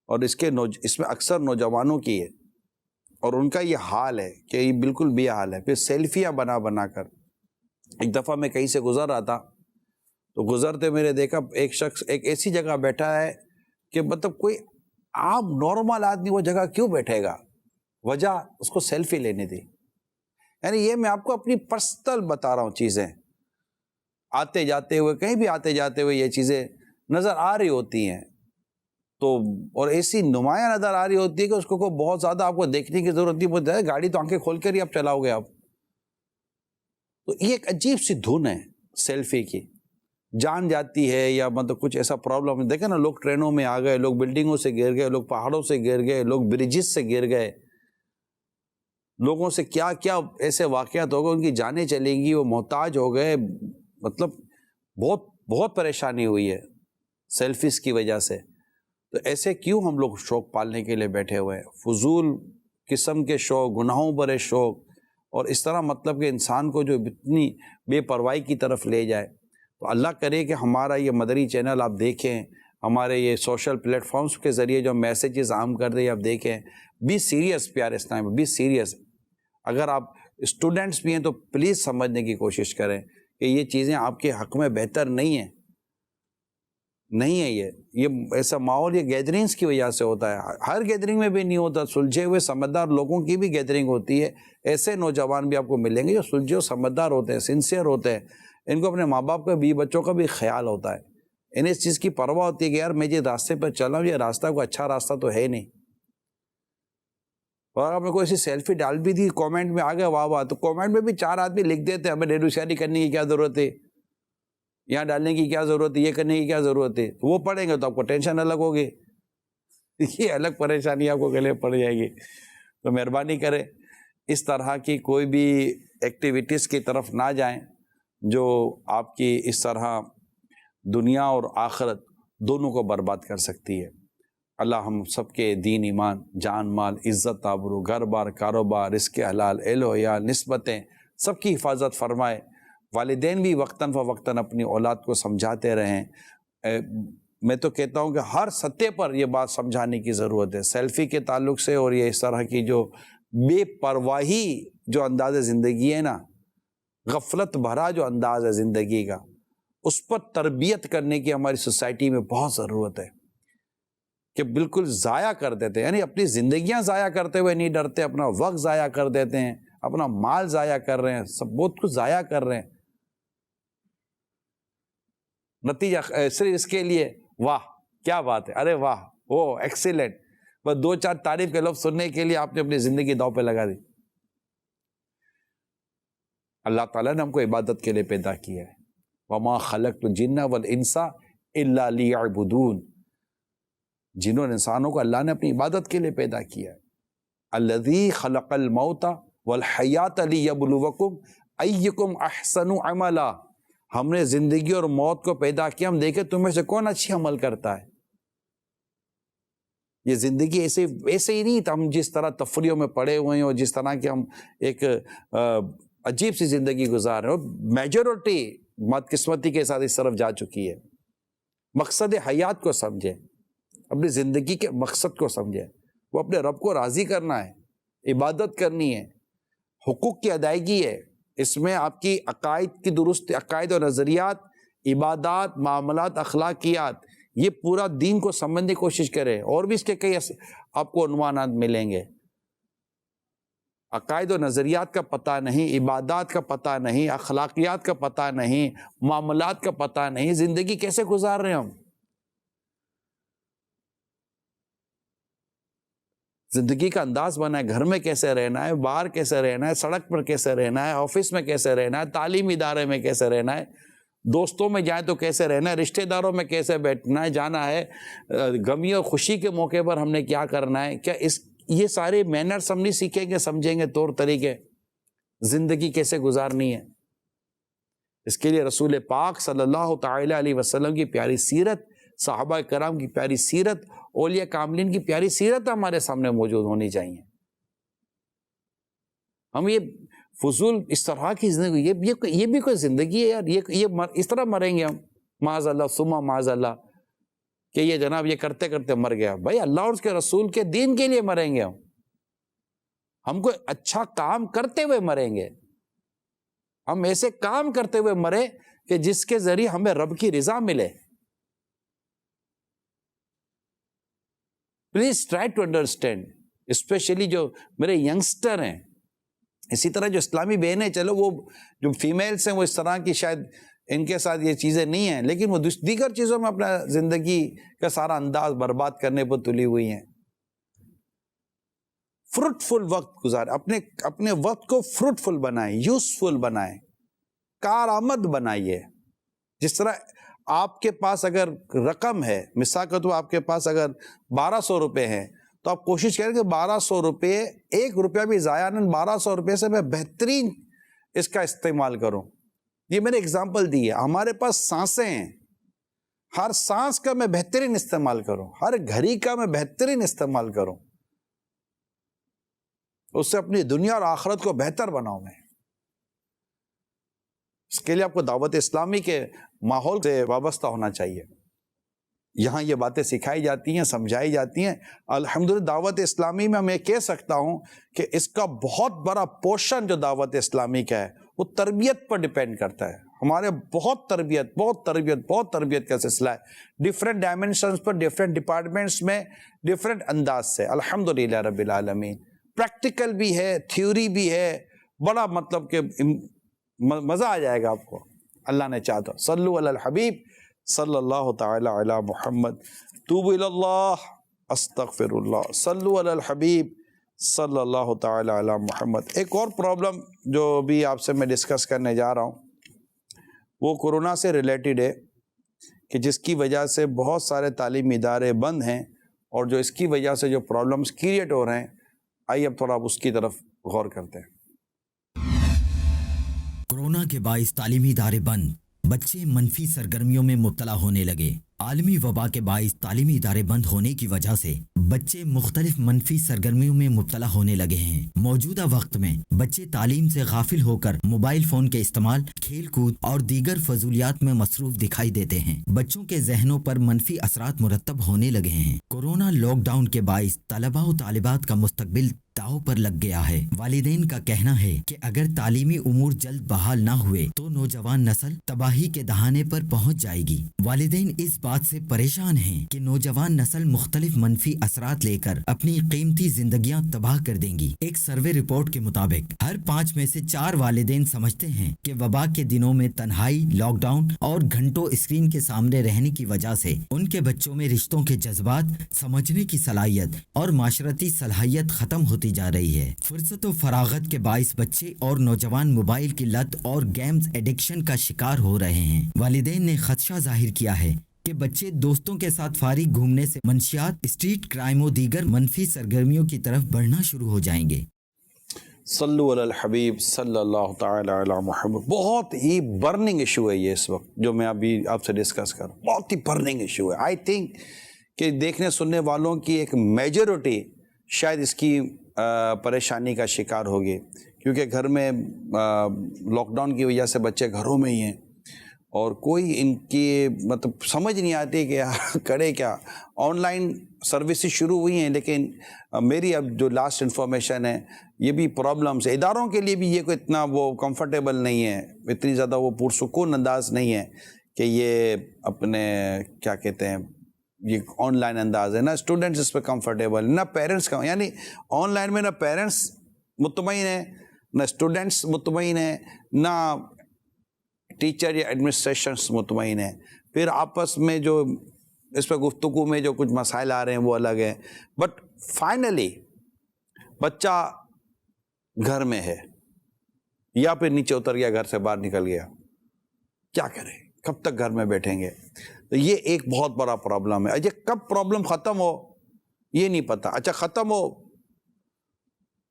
اور اس میں اکثر نوجوانوں کی ہے، اور ان کا یہ حال ہے کہ یہ بالکل بھی حال ہے۔ پھر سیلفیاں بنا کر، ایک دفعہ میں کہیں سے گزر رہا تھا تو گزرتے میرے دیکھا ایک شخص ایک ایسی جگہ بیٹھا ہے کہ مطلب کوئی عام نارمل آدمی وہ جگہ کیوں بیٹھے گا، وجہ اس کو سیلفی لینے دی۔ یعنی یہ میں آپ کو اپنی پرسنل بتا رہا ہوں چیزیں، آتے جاتے ہوئے کہیں بھی آتے جاتے ہوئے یہ چیزیں نظر آ رہی ہوتی ہیں، تو اور ایسی نمایاں نظر آ رہی ہوتی ہے کہ اس کو بہت زیادہ آپ کو دیکھنے کی ضرورت نہیں پڑتی، گاڑی تو آنکھیں کھول کر ہی آپ چلاؤ گے آپ۔ تو یہ ایک عجیب سی دھن ہے سیلفی کی، جان جاتی ہے یا مطلب کچھ ایسا پرابلم، دیکھیں نا لوگ ٹرینوں میں آ گئے، لوگ بلڈنگوں سے گر گئے، لوگ پہاڑوں سے گر گئے، لوگ بریجز سے گر گئے، لوگوں سے کیا کیا ایسے واقعات ہو گئے، ان کی جانیں چلیں گی، وہ محتاج ہو گئے، مطلب بہت بہت پریشانی ہوئی ہے سیلفیز کی وجہ سے۔ تو ایسے کیوں ہم لوگ شوق پالنے کے لیے بیٹھے ہوئے ہیں، فضول قسم کے شوق، گناہوں برے شوق، اور اس طرح مطلب کہ انسان کو جو اتنی بے پرواہی کی طرف لے جائے۔ تو اللہ کرے کہ ہمارا یہ مدری چینل آپ دیکھیں، ہمارے یہ سوشل پلیٹ فارمز کے ذریعے جو میسیجز عام کر دیں آپ دیکھیں، بی سیریس پیارے اسلام، بی سیریس۔ اگر آپ اسٹوڈنٹس بھی ہیں تو پلیز سمجھنے کی کوشش کریں کہ یہ چیزیں آپ کے حق میں بہتر نہیں ہیں، نہیں ہے یہ ایسا ماحول یہ گیدرنگز کی وجہ سے ہوتا ہے، ہر گیدرنگ میں بھی نہیں ہوتا، سلجھے ہوئے سمجھدار لوگوں کی بھی گیدرنگ ہوتی ہے، ایسے نوجوان بھی آپ کو ملیں گے جو سلجھے و سمجھدار ہوتے ہیں، سنسیئر ہوتے ہیں، ان کو اپنے ماں باپ کا بھی بچوں کا بھی خیال ہوتا ہے، انہیں اس چیز کی پرواہ ہوتی ہے کہ یار میں جس راستے پر چل رہا ہوں یہ راستہ کوئی اچھا راستہ تو ہے نہیں۔ اور آپ نے کوئی ایسی سیلفی ڈال بھی دی، کومنٹ میں آ گئے واہ واہ، تو کومنٹ میں بھی 4 آدمی لکھ دیتے ہیں ہمیں ڈیڈو شیئری کرنے کی کیا ضرورت ہے، یہاں ڈالنے کی کیا ضرورت ہے، یہ کرنے کی کیا ضرورت ہے، تو وہ پڑھیں گے تو آپ کو ٹینشن الگ ہوگی، یہ الگ پریشانی آپ کو گلے پڑ جائے گی۔ تو مہربانی کریں اس طرح کی کوئی بھی ایکٹیویٹیز کی طرف نہ جائیں جو آپ کی اس طرح دنیا اور آخرت دونوں کو برباد کر سکتی ہے۔ اللہ ہم سب کے دین ایمان، جان مال، عزت آبرو، گھر بار، کاروبار، رزق حلال، اہل و عیال، نسبتیں سب کی حفاظت فرمائے۔ والدین بھی وقتاً فوقتاً اپنی اولاد کو سمجھاتے رہیں۔ میں تو کہتا ہوں کہ ہر سطح پر یہ بات سمجھانے کی ضرورت ہے، سیلفی کے تعلق سے، اور یہ اس طرح کی جو بے پرواہی جو انداز زندگی ہے نا، غفلت بھرا جو انداز ہے زندگی کا، اس پر تربیت کرنے کی ہماری سوسائٹی میں بہت ضرورت ہے کہ بالکل ضائع کر دیتے ہیں، یعنی اپنی زندگیاں ضائع کرتے ہوئے نہیں ڈرتے، اپنا وقت ضائع کر دیتے ہیں، اپنا مال ضائع کر رہے ہیں، سب بہت کچھ ضائع کر رہے ہیں، نتیجہ صرف اس کے لیے واہ کیا بات ہے، ارے واہ وہ ایکسیلنٹ، بس 2-4 تعریف کے لفظ سننے کے لیے آپ نے اپنی زندگی داؤ پہ لگا دی۔ اللہ تعالیٰ نے ہم کو عبادت کے لیے پیدا کیا ہے، وَمَا خَلَقْتُ الْجِنَّ وَالْإِنسَ إِلَّا لِيَعْبُدُونَ، جنوں اور انسانوں کو اللہ نے اپنی عبادت کے لیے پیدا کیا ہے۔ الَّذِي خَلَقَ الْمَوْتَ وَالْحَيَاةَ لِيَبْلُوَكُمْ أَيُّكُمْ أَحْسَنُ عَمَلًا، ہم نے زندگی اور موت کو پیدا کیا، ہم دیکھیں تم میں سے کون اچھی عمل کرتا ہے۔ یہ زندگی ایسے ہی نہیں، ہم جس طرح تفریحوں میں پڑے ہوئے ہیں اور جس طرح کہ ہم ایک عجیب سی زندگی گزار رہے ہیں، میجورٹی بدقسمتی کے ساتھ اس طرف جا چکی ہے۔ مقصد حیات کو سمجھیں، اپنی زندگی کے مقصد کو سمجھیں، وہ اپنے رب کو راضی کرنا ہے، عبادت کرنی ہے، حقوق کی ادائیگی ہے، اس میں آپ کی عقائد کی درست، عقائد و نظریات، عبادات، معاملات، اخلاقیات، یہ پورا دین کو سمجھنے کی کوشش کرے، اور بھی اس کے کئی آپ کو عنوانات ملیں گے۔ عقائد و نظریات کا پتہ نہیں، عبادات کا پتہ نہیں، اخلاقیات کا پتہ نہیں، معاملات کا پتہ نہیں، زندگی کیسے گزار رہے ہیں ہم؟ زندگی کا انداز بنائیں، گھر میں کیسے رہنا ہے، باہر کیسے رہنا ہے، سڑک پر کیسے رہنا ہے، آفس میں کیسے رہنا ہے، تعلیمی ادارے میں کیسے رہنا ہے، دوستوں میں جائیں تو کیسے رہنا ہے، رشتہ داروں میں کیسے بیٹھنا ہے جانا ہے، غمی اور خوشی کے موقع پر ہم نے کیا کرنا ہے، کیا یہ سارے مینرز ہم نہیں سیکھیں گے، سمجھیں گے طور طریقے، زندگی کیسے گزارنی ہے. اس کے لیے رسول پاک صلی اللہ تعالی علیہ وسلم کی پیاری سیرت، صحابہ کرام کی پیاری سیرت، اولیاء کاملین کی پیاری سیرت ہمارے سامنے موجود ہونی چاہیے. ہم یہ فضول اس طرح کی زندگی، یہ بھی کوئی زندگی ہے یار؟ یہ اس طرح مریں گے ہم، معاذ اللہ ثم معاذ اللہ، کہ یہ جناب یہ کرتے کرتے مر گیا. بھائی اللہ اور اس کے رسول کے دین کے لیے مریں گے ہم کوئی اچھا کام کرتے ہوئے مریں گے. ہم ایسے کام کرتے ہوئے مرے کہ جس کے ذریعے ہمیں رب کی رضا ملے. Please try to understand, especially جو میرے ینگسٹر ہیں، اسی طرح جو اسلامی بہنیں، چلو وہ جو فیمیلز ہیں وہ اس طرح کی شاید ان کے ساتھ یہ چیزیں نہیں ہیں، لیکن وہ دیگر چیزوں میں اپنا زندگی کا سارا انداز برباد کرنے پر تلی ہوئی ہیں. فروٹفل وقت گزارے، اپنے وقت کو فروٹفل بنائیں، یوزفل بنائیں، کارآمد بنائیے. جس طرح آپ کے پاس اگر رقم ہے، مثال کے طور آپ کے پاس اگر 1200 روپے ہیں تو آپ کوشش کریں کہ 1200 روپے، 1 روپیہ بھی ضائع نہ، 1200 روپے سے میں بہترین اس کا استعمال کروں. یہ میں نے اگزامپل دی ہے. ہمارے پاس سانسیں ہیں، ہر سانس کا میں بہترین استعمال کروں، ہر گھڑی کا میں بہترین استعمال کروں، اس سے اپنی دنیا اور آخرت کو بہتر بناؤں میں. اس کے لیے آپ کو دعوت اسلامی کے ماحول سے وابستہ ہونا چاہیے. یہاں یہ باتیں سکھائی جاتی ہیں، سمجھائی جاتی ہیں. الحمدللہ دعوت اسلامی میں میں کہہ سکتا ہوں کہ اس کا بہت بڑا پورشن جو دعوت اسلامی کا ہے وہ تربیت پر ڈیپینڈ کرتا ہے. ہمارے بہت تربیت کا سلسلہ ہے، ڈیفرنٹ ڈائمینشنز پر، ڈیفرنٹ ڈپارٹمنٹس میں، ڈیفرنٹ انداز سے. الحمدللہ رب العالمین، پریکٹیکل بھی ہے، تھیوری بھی ہے، بڑا مطلب کہ مزہ آ جائے گا آپ کو، اللہ نے چاہا تو. صلو علی الحبیب صلی اللہ تعالی علی محمد، توبوا الی اللہ استغفر اللہ، صلو علی الحبیب صلی اللہ تعالی علی محمد. ایک اور پرابلم جو بھی آپ سے میں ڈسکس کرنے جا رہا ہوں وہ کورونا سے ریلیٹڈ ہے، کہ جس کی وجہ سے بہت سارے تعلیمی ادارے بند ہیں، اور جو اس کی وجہ سے جو پرابلمس کریٹ ہو رہے ہیں، آئیے اب تھوڑا اس کی طرف غور کرتے ہیں. کورونا کے باعث تعلیمی ادارے بند، بچے منفی سرگرمیوں میں مبتلا ہونے لگے. عالمی وبا کے باعث تعلیمی ادارے بند ہونے کی وجہ سے بچے مختلف منفی سرگرمیوں میں مبتلا ہونے لگے ہیں. موجودہ وقت میں بچے تعلیم سے غافل ہو کر موبائل فون کے استعمال، کھیل کود اور دیگر فضولیات میں مصروف دکھائی دیتے ہیں. بچوں کے ذہنوں پر منفی اثرات مرتب ہونے لگے ہیں. کورونا لاک ڈاؤن کے باعث طلباء و طالبات کا مستقبل داؤ پر لگ گیا ہے. والدین کا کہنا ہے کہ اگر تعلیمی امور جلد بحال نہ ہوئے تو نوجوان نسل تباہی کے دہانے پر پہنچ جائے گی. والدین اس بات سے پریشان ہیں کہ نوجوان نسل مختلف منفی اثرات لے کر اپنی قیمتی زندگیاں تباہ کر دیں گی. ایک سروے رپورٹ کے مطابق ہر 5 میں سے 4 والدین سمجھتے ہیں کہ وبا کے دنوں میں تنہائی، لاک ڈاؤن اور گھنٹوں اسکرین کے سامنے رہنے کی وجہ سے ان کے بچوں میں رشتوں کے جذبات، سمجھنے کی صلاحیت اور معاشرتی صلاحیت ختم ہوتی جا رہی ہے. فرصت و فراغت کے باعث بچے اور نوجوان موبائل کی لت اور گیمز ایڈکشن کا شکار ہو رہے ہیں. والدین نے خدشہ ظاہر کیا ہے کہ بچے دوستوں کے ساتھ فارغ گھومنے سے منشیات، اسٹریٹ کرائم و دیگر منفی سرگرمیوں کی طرف بڑھنا شروع ہو جائیں گے. صلو علی الحبیب صلی اللہ تعالی علی محمد. بہت ہی برننگ ایشو ہے یہ اس وقت جو میں ابھی آپ سے ڈسکس کر رہا ہوں. بہت ہی برننگ ایشو ہے. آئی تھنک کہ دیکھنے سننے والوں کی ایک میجورٹی شاید اس کی پریشانی کا شکار ہوگی، کیونکہ گھر میں لاک ڈاؤن کی وجہ سے بچے گھروں میں ہی ہیں اور کوئی ان کی مطلب سمجھ نہیں آتی کہ کرے کیا. آن لائن سروسز شروع ہوئی ہیں، لیکن میری اب جو لاسٹ انفارمیشن ہے یہ بھی پرابلمس، اداروں کے لیے بھی یہ کوئی اتنا وہ کمفرٹیبل نہیں ہے، اتنی زیادہ وہ پرسکون انداز نہیں ہے کہ یہ اپنے کیا کہتے ہیں یہ آن لائن انداز ہے. نہ اسٹوڈنٹس اس پہ کمفرٹیبل، نہ پیرنٹس کا، یعنی آن لائن میں نہ پیرنٹس مطمئن ہیں، نہ اسٹوڈنٹس مطمئن ہیں، نہ ٹیچر یا ایڈمنسٹریشنس مطمئن ہیں. پھر آپس میں جو اس پہ گفتگو میں جو کچھ مسائل آ رہے ہیں وہ الگ ہیں. بٹ فائنلی بچہ گھر میں ہے یا پھر نیچے اتر گیا, گھر سے باہر نکل گیا, کیا کریں, کب تک گھر میں بیٹھیں گے؟ تو یہ ایک بہت بڑا پرابلم ہے. اچھا کب پرابلم ختم ہو یہ نہیں پتا. اچھا ختم ہو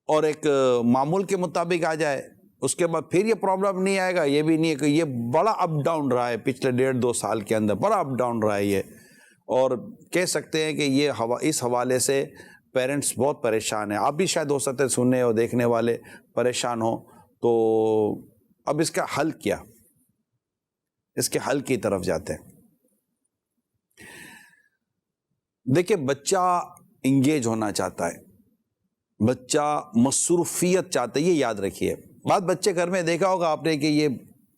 اور ایک معمول کے مطابق آ جائے, اس کے بعد پھر یہ پرابلم نہیں آئے گا, یہ بھی نہیں ہے کہ یہ بڑا اپ ڈاؤن رہا ہے پچھلے 1.5-2 سال کے اندر, بڑا اپ ڈاؤن رہا ہے یہ. اور کہہ سکتے ہیں کہ یہ اس حوالے سے پیرنٹس بہت پریشان ہیں. آپ بھی شاید ہو سکتے سننے اور دیکھنے والے پریشان ہوں. تو اب اس کا حل کیا؟ اس کے حل کی طرف جاتے ہیں. دیکھیں, بچہ انگیج ہونا چاہتا ہے, بچہ مصروفیت چاہتا ہے. یہ یاد رکھیے بات, بچے گھر میں دیکھا ہوگا آپ نے کہ یہ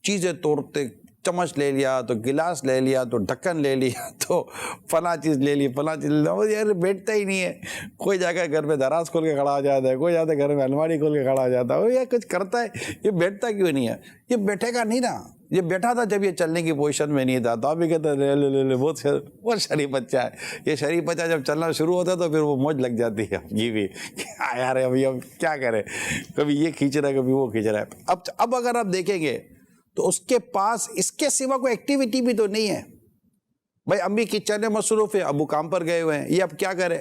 چیزیں توڑتے, چمچ لے لیا تو گلاس لے لیا تو ڈھکن لے لیا تو فلاں چیز لے لی, فلاں چیز لے لیا. یار بیٹھتا ہی نہیں ہے. کوئی جا کے گھر میں دراز کھول کے کھڑا ہو جاتا ہے, کوئی جاتا ہے گھر میں الماری کھول کے کھڑا ہو جاتا ہے. یہ کچھ کرتا ہے, یہ بیٹھتا کیوں نہیں ہے؟ یہ بیٹھے گا نہیں نا. یہ بیٹھا تھا جب یہ چلنے کی پوزیشن میں نہیں تھا, تو آپ بھی کہتے ہیں لے بہت شریف بچہ ہے. یہ شریف بچہ جب چلنا شروع ہوتا ہے تو پھر وہ موج لگ جاتی ہے یہ بھی, یار ابھی اب کیا کرے, کبھی یہ کھینچ رہا ہے کبھی وہ کھینچ رہا ہے. اب اگر آپ دیکھیں گے تو اس کے پاس اس کے سوا کوئی ایکٹیویٹی بھی تو نہیں ہے. بھائی امی کچن میں مصروف ہے, ابو کام پر گئے ہوئے ہیں, یہ اب کیا کرے؟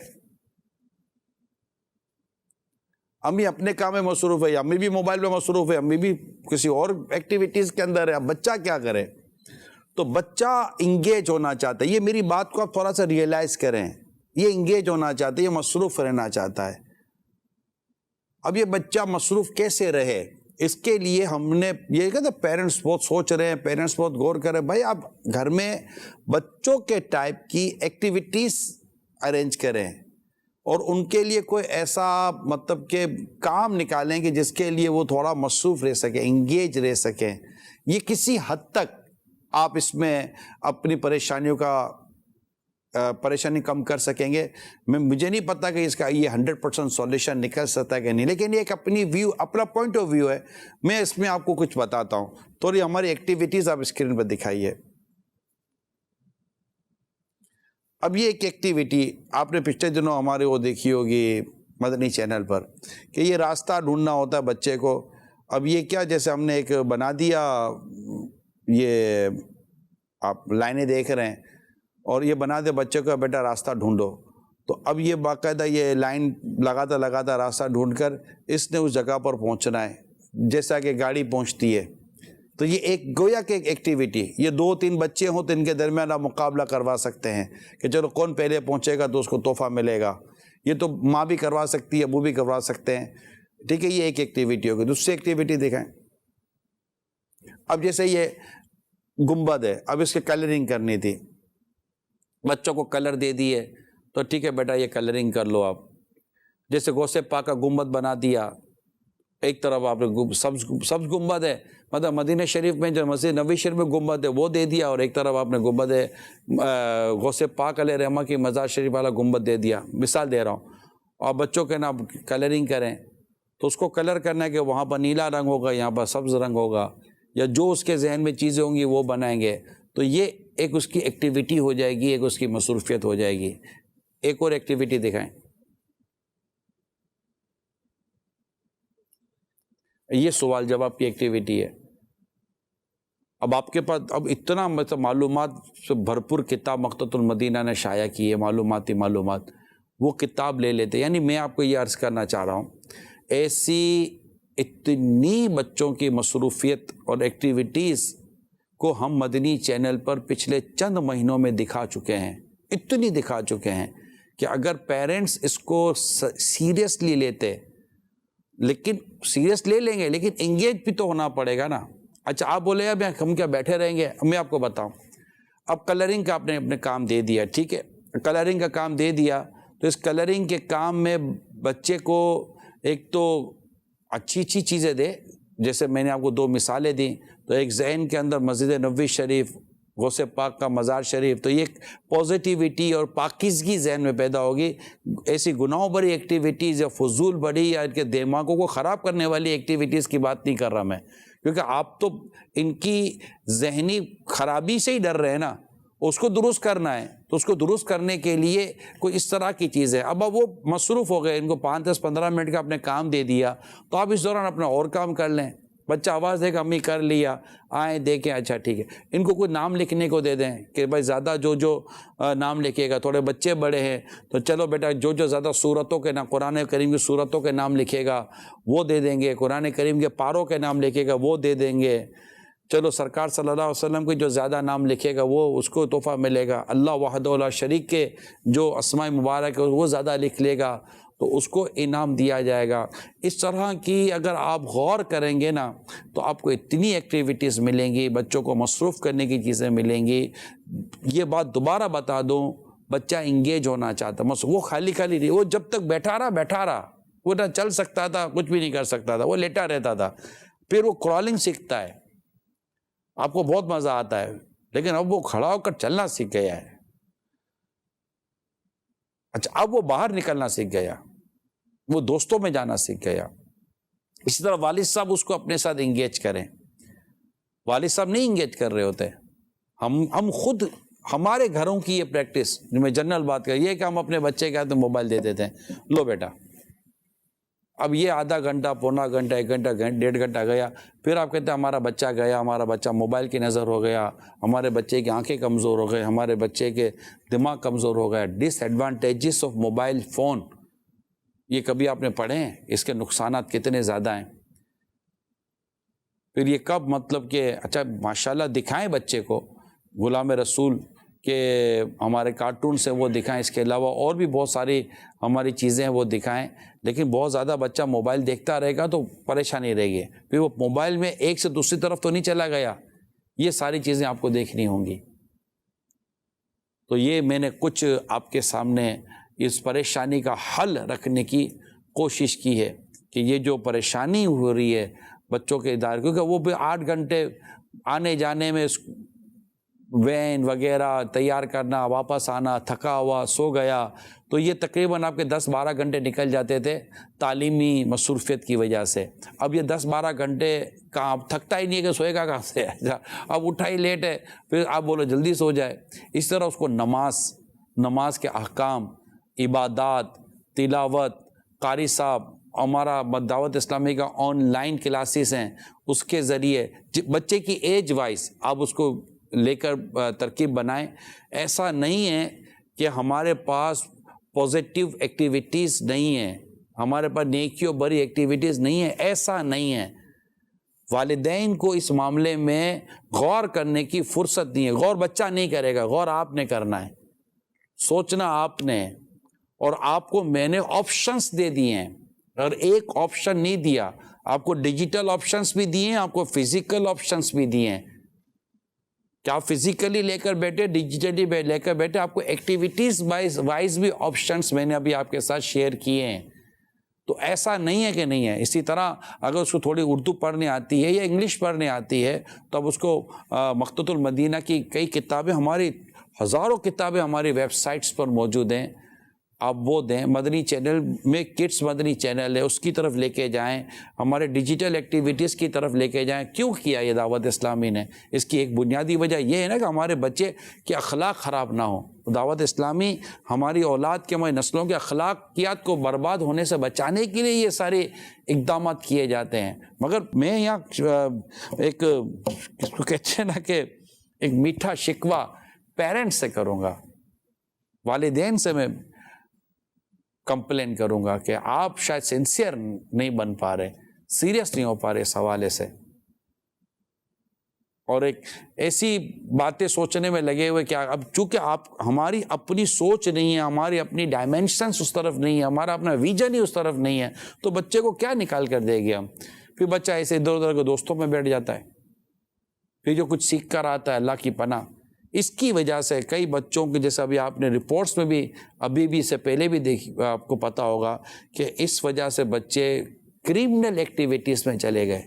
امی اپنے کام میں مصروف ہے, امی بھی موبائل میں مصروف ہے, امی بھی کسی اور ایکٹیویٹیز کے اندر ہے. اب بچہ کیا کرے؟ تو بچہ انگیج ہونا چاہتا ہے. یہ میری بات کو آپ تھوڑا سا ریئلائز کریں, یہ انگیج ہونا چاہتا ہے, یہ مصروف رہنا چاہتا ہے. اب یہ بچہ مصروف کیسے رہے؟ اس کے لیے ہم نے یہ کہتے ہیں پیرنٹس بہت سوچ رہے ہیں, پیرنٹس بہت غور کر رہے ہیں. بھائی آپ گھر میں بچوں کے ٹائپ کی ایکٹیویٹیز ارینج کریں اور ان کے لیے کوئی ایسا مطلب کہ کام نکالیں کہ جس کے لیے وہ تھوڑا مصروف رہ سکیں, انگیج رہ سکیں. یہ کسی حد تک آپ اس میں اپنی پریشانی کم کر سکیں گے. مجھے نہیں پتا کہ اس کا یہ 100% سولوشن نکل سکتا ہے کہ نہیں, لیکن یہ ایک اپنی ویو, اپنا پوائنٹ آف ویو ہے. میں اس میں آپ کو کچھ بتاتا ہوں. تھوڑی ہماری ایکٹیویٹیز آپ اسکرین پر دکھائیے. اب یہ ایک ایکٹیویٹی آپ نے پچھلے دنوں ہمارے وہ دیکھی ہوگی مدنی چینل پر کہ یہ راستہ ڈھونڈنا ہوتا ہے بچے کو. اب یہ کیا, جیسے ہم نے ایک بنا دیا, یہ آپ لائنیں دیکھ رہے ہیں, اور یہ بنا دے بچے کو بیٹا راستہ ڈھونڈو. تو اب یہ باقاعدہ یہ لائن لگاتا راستہ ڈھونڈ کر اس نے اس جگہ پر پہنچنا ہے جیسا کہ گاڑی پہنچتی ہے. تو یہ ایک گویا کہ ایک ایکٹیویٹی, یہ 2-3 بچے ہوں تو ان کے درمیان آپ مقابلہ کروا سکتے ہیں کہ چلو کون پہلے پہنچے گا تو اس کو تحفہ ملے گا. یہ تو ماں بھی کروا سکتی ہے, ابو بھی کروا سکتے ہیں. ٹھیک ہے, یہ ایک ایکٹیویٹی ہوگی. دوسری ایکٹیویٹی دکھائیں. اب جیسے یہ گنبد ہے, اب اس کی کلرنگ کرنی تھی, بچوں کو کلر دے دیے تو ٹھیک ہے بیٹا یہ کلرنگ کر لو آپ. جیسے غوث پاک کا گنبد بنا دیا, ایک طرف آپ نے سبز گنبد ہے, مطلب مدینہ شریف میں جو مسجد نبوی شریف میں گنبد ہے وہ دے دیا, اور ایک طرف آپ نے گنبد ہے غوث پاک علیہ رحمہ کی مزار شریف والا گنبد دے دیا. مثال دے رہا ہوں. اور بچوں کے نا کلرنگ کریں تو اس کو کلر کرنا ہے کہ وہاں پر نیلا رنگ ہوگا, یہاں پر سبز رنگ ہوگا, یا جو اس کے ذہن میں چیزیں ہوں گی وہ بنائیں گے. تو یہ ایک اس کی ایکٹیویٹی ہو جائے گی, ایک اس کی مصروفیت ہو جائے گی. ایک اور ایکٹیویٹی دکھائیں. یہ سوال جواب کی ایکٹیویٹی ہے. اب آپ کے پاس اب اتنا مطلب معلومات سے بھرپور کتاب مقتۃ المدینہ نے شائع کی ہے, معلومات, وہ کتاب لے لیتے. یعنی میں آپ کو یہ عرض کرنا چاہ رہا ہوں, ایسی اتنی بچوں کی مصروفیت اور ایکٹیویٹیز کو ہم مدنی چینل پر پچھلے چند مہینوں میں دکھا چکے ہیں, اتنی دکھا چکے ہیں کہ اگر پیرنٹس اس کو سیریسلی لیتے, لیکن سیریس لے لیں گے لیکن انگیج بھی تو ہونا پڑے گا نا. اچھا آپ بولے اب ہم کیا بیٹھے رہیں گے؟ میں آپ کو بتاؤں. اب کلرنگ کا آپ نے اپنے کام دے دیا, ٹھیک ہے, کلرنگ کا کام دے دیا, تو اس کلرنگ کے کام میں بچے کو ایک تو اچھی چیزیں دے. جیسے میں نے آپ کو 2 مثالیں دیں, تو ایک ذہن کے اندر مسجد نبوی شریف, غوث پاک کا مزار شریف, تو یہ ایک پازیٹیوٹی اور پاکیزگی ذہن میں پیدا ہوگی. ایسی گناہوں بھری ایکٹیویٹیز یا فضول بڑی یا ان کے دماغوں کو خراب کرنے والی ایکٹیویٹیز کی بات نہیں کر رہا میں, کیونکہ آپ تو ان کی ذہنی خرابی سے ہی ڈر رہے ہیں نا. اس کو درست کرنا ہے تو اس کو درست کرنے کے لیے کوئی اس طرح کی چیز ہے. اب وہ مصروف ہو گئے, ان کو 5-10-15 منٹ کا اپنے کام دے دیا, تو آپ اس دوران اپنا اور کام کر لیں. بچہ آواز دے گا امی کر لیا, آئیں دیکھیں اچھا ٹھیک ہے. ان کو کوئی نام لکھنے کو دے دیں کہ بھائی زیادہ جو نام لکھے گا, تھوڑے بچے بڑے ہیں تو چلو بیٹا جو زیادہ صورتوں کے نام, قرآن کریم کی صورتوں کے نام لکھے گا وہ دے دیں گے, قرآن کریم کے پاروں کے نام لکھے گا وہ دے دیں گے. چلو سرکار صلی اللہ علیہ وسلم کے جو زیادہ نام لکھے گا وہ اس کو تحفہ ملے گا. اللہ وحدہ لا شریک کے جو اسماء مبارک ہے وہ زیادہ لکھ لے گا تو اس کو انعام دیا جائے گا. اس طرح کی اگر آپ غور کریں گے نا تو آپ کو اتنی ایکٹیویٹیز ملیں گی, بچوں کو مصروف کرنے کی چیزیں ملیں گی. یہ بات دوبارہ بتا دوں, بچہ انگیج ہونا چاہتا, وہ خالی نہیں, وہ جب تک بیٹھا رہا, وہ نہ چل سکتا تھا, کچھ بھی نہیں کر سکتا تھا, وہ لیٹا رہتا تھا. پھر وہ کرالنگ سیکھتا ہے, آپ کو بہت مزہ آتا ہے, لیکن اب وہ کھڑا ہو کر چلنا سیکھ گیا ہے. اچھا اب وہ باہر نکلنا سیکھ گیا, وہ دوستوں میں جانا سیکھ گیا. اسی طرح والد صاحب اس کو اپنے ساتھ انگیج کریں. والد صاحب نہیں انگیج کر رہے ہوتے, ہم خود, ہمارے گھروں کی یہ پریکٹس, میں جنرل بات کر, یہ کہ ہم اپنے بچے کے ہاتھ میں موبائل دے دیتے ہیں, لو بیٹا اب یہ آدھا گھنٹہ, پونا گھنٹہ, 1 گھنٹہ, 1.5 گھنٹہ گیا, پھر آپ کہتے ہیں ہمارا بچہ گیا, ہمارا بچہ موبائل کی نظر ہو گیا, ہمارے بچے کی آنکھیں کمزور ہو گئے, ہمارے بچے کے دماغ کمزور ہو گیا. ڈس ایڈوانٹیجز آف موبائل فون, یہ کبھی آپ نے پڑھے ہیں, اس کے نقصانات کتنے زیادہ ہیں. پھر یہ کب مطلب کہ اچھا ماشاءاللہ دکھائیں بچے کو غلام رسول کہ ہمارے کارٹون سے وہ دکھائیں, اس کے علاوہ اور بھی بہت ساری ہماری چیزیں ہیں وہ دکھائیں, لیکن بہت زیادہ بچہ موبائل دیکھتا رہے گا تو پریشانی رہے گی. پھر وہ موبائل میں ایک سے دوسری طرف تو نہیں چلا گیا, یہ ساری چیزیں آپ کو دیکھنی ہوں گی. تو یہ میں نے کچھ آپ کے سامنے اس پریشانی کا حل رکھنے کی کوشش کی ہے کہ یہ جو پریشانی ہو رہی ہے بچوں کے ادارے, کیونکہ وہ بھی 8 گھنٹے آنے جانے میں وین وغیرہ تیار کرنا, واپس آنا, تھکا ہوا, سو گیا, تو یہ تقریباً آپ کے 10-12 گھنٹے نکل جاتے تھے تعلیمی مصروفیت کی وجہ سے. اب یہ 10-12 گھنٹے کا آپ تھکتا ہی نہیں ہے کہ سوئے گا کہاں سے, اب اٹھا ہی لیٹ ہے, پھر آپ بولو جلدی سو جائے. اس طرح اس کو نماز کے احکام, عبادات, تلاوت, قاری صاحب, ہمارا دعوت اسلامی کا آن لائن کلاسز ہیں, اس کے ذریعے بچے کی ایج وائز آپ اس کو لے کر ترکیب بنائیں. ایسا نہیں ہے کہ ہمارے پاس پازیٹیو ایکٹیویٹیز نہیں ہیں, ہمارے پاس نیکیوں بری ایکٹیویٹیز نہیں ہیں, ایسا نہیں ہے. والدین کو اس معاملے میں غور کرنے کی فرصت نہیں ہے. غور بچہ نہیں کرے گا, غور آپ نے کرنا ہے, سوچنا آپ نے. اور آپ کو میں نے آپشنس دے دیے ہیں, اور ایک آپشن نہیں دیا, آپ کو ڈیجیٹل آپشنس بھی دیے ہیں, آپ کو فزیکل آپشنس بھی دیے ہیں. کیا فزیکلی لے کر بیٹھے, ڈیجیٹلی لے کر بیٹھے, آپ کو ایکٹیویٹیز وائز بھی آپشنس میں نے ابھی آپ کے ساتھ شیئر کیے ہیں. تو ایسا نہیں ہے کہ نہیں ہے. اسی طرح اگر اس کو تھوڑی اردو پڑھنے آتی ہے یا انگلش پڑھنے آتی ہے تو اب اس کو مکتبۃ المدینہ کی کئی کتابیں, ہماری ہزاروں کتابیں ہماری ویب سائٹس پر موجود ہیں, آپ وہ دیں. مدنی چینل میں کڈس مدنی چینل ہے, اس کی طرف لے کے جائیں, ہمارے ڈیجیٹل ایکٹیویٹیز کی طرف لے کے جائیں. کیوں کیا یہ دعوت اسلامی نے؟ اس کی ایک بنیادی وجہ یہ ہے نا کہ ہمارے بچے کے اخلاق خراب نہ ہوں. دعوت اسلامی ہماری اولاد کے, ہماری نسلوں کے اخلاقیات کو برباد ہونے سے بچانے کے لیے یہ سارے اقدامات کیے جاتے ہیں. مگر میں یہاں ایک اس کو کہتے ہیں نا کہ ایک میٹھا شکوہ پیرنٹس سے کروں گا, والدین سے میں کمپلین کروں گا کہ آپ شاید سنسیئر نہیں بن پا رہے, سیریس نہیں ہو پا رہے اس حوالے سے, اور ایک ایسی باتیں سوچنے میں لگے ہوئے کہ اب چونکہ آپ ہماری اپنی سوچ نہیں ہے, ہماری اپنی ڈائمینشنس اس طرف نہیں ہے, ہمارا اپنا ویژن ہی اس طرف نہیں ہے, تو بچے کو کیا نکال کر دے گے ہم؟ پھر بچہ ایسے ادھر ادھر کے دوستوں میں بیٹھ جاتا ہے, پھر جو کچھ سیکھ کر آتا ہے اللہ کی پناہ. اس کی وجہ سے کئی بچوں کے, جیسے ابھی آپ نے رپورٹس میں بھی ابھی بھی سے پہلے بھی دیکھی, آپ کو پتا ہوگا کہ اس وجہ سے بچے کرمنل ایکٹیویٹیز میں چلے گئے.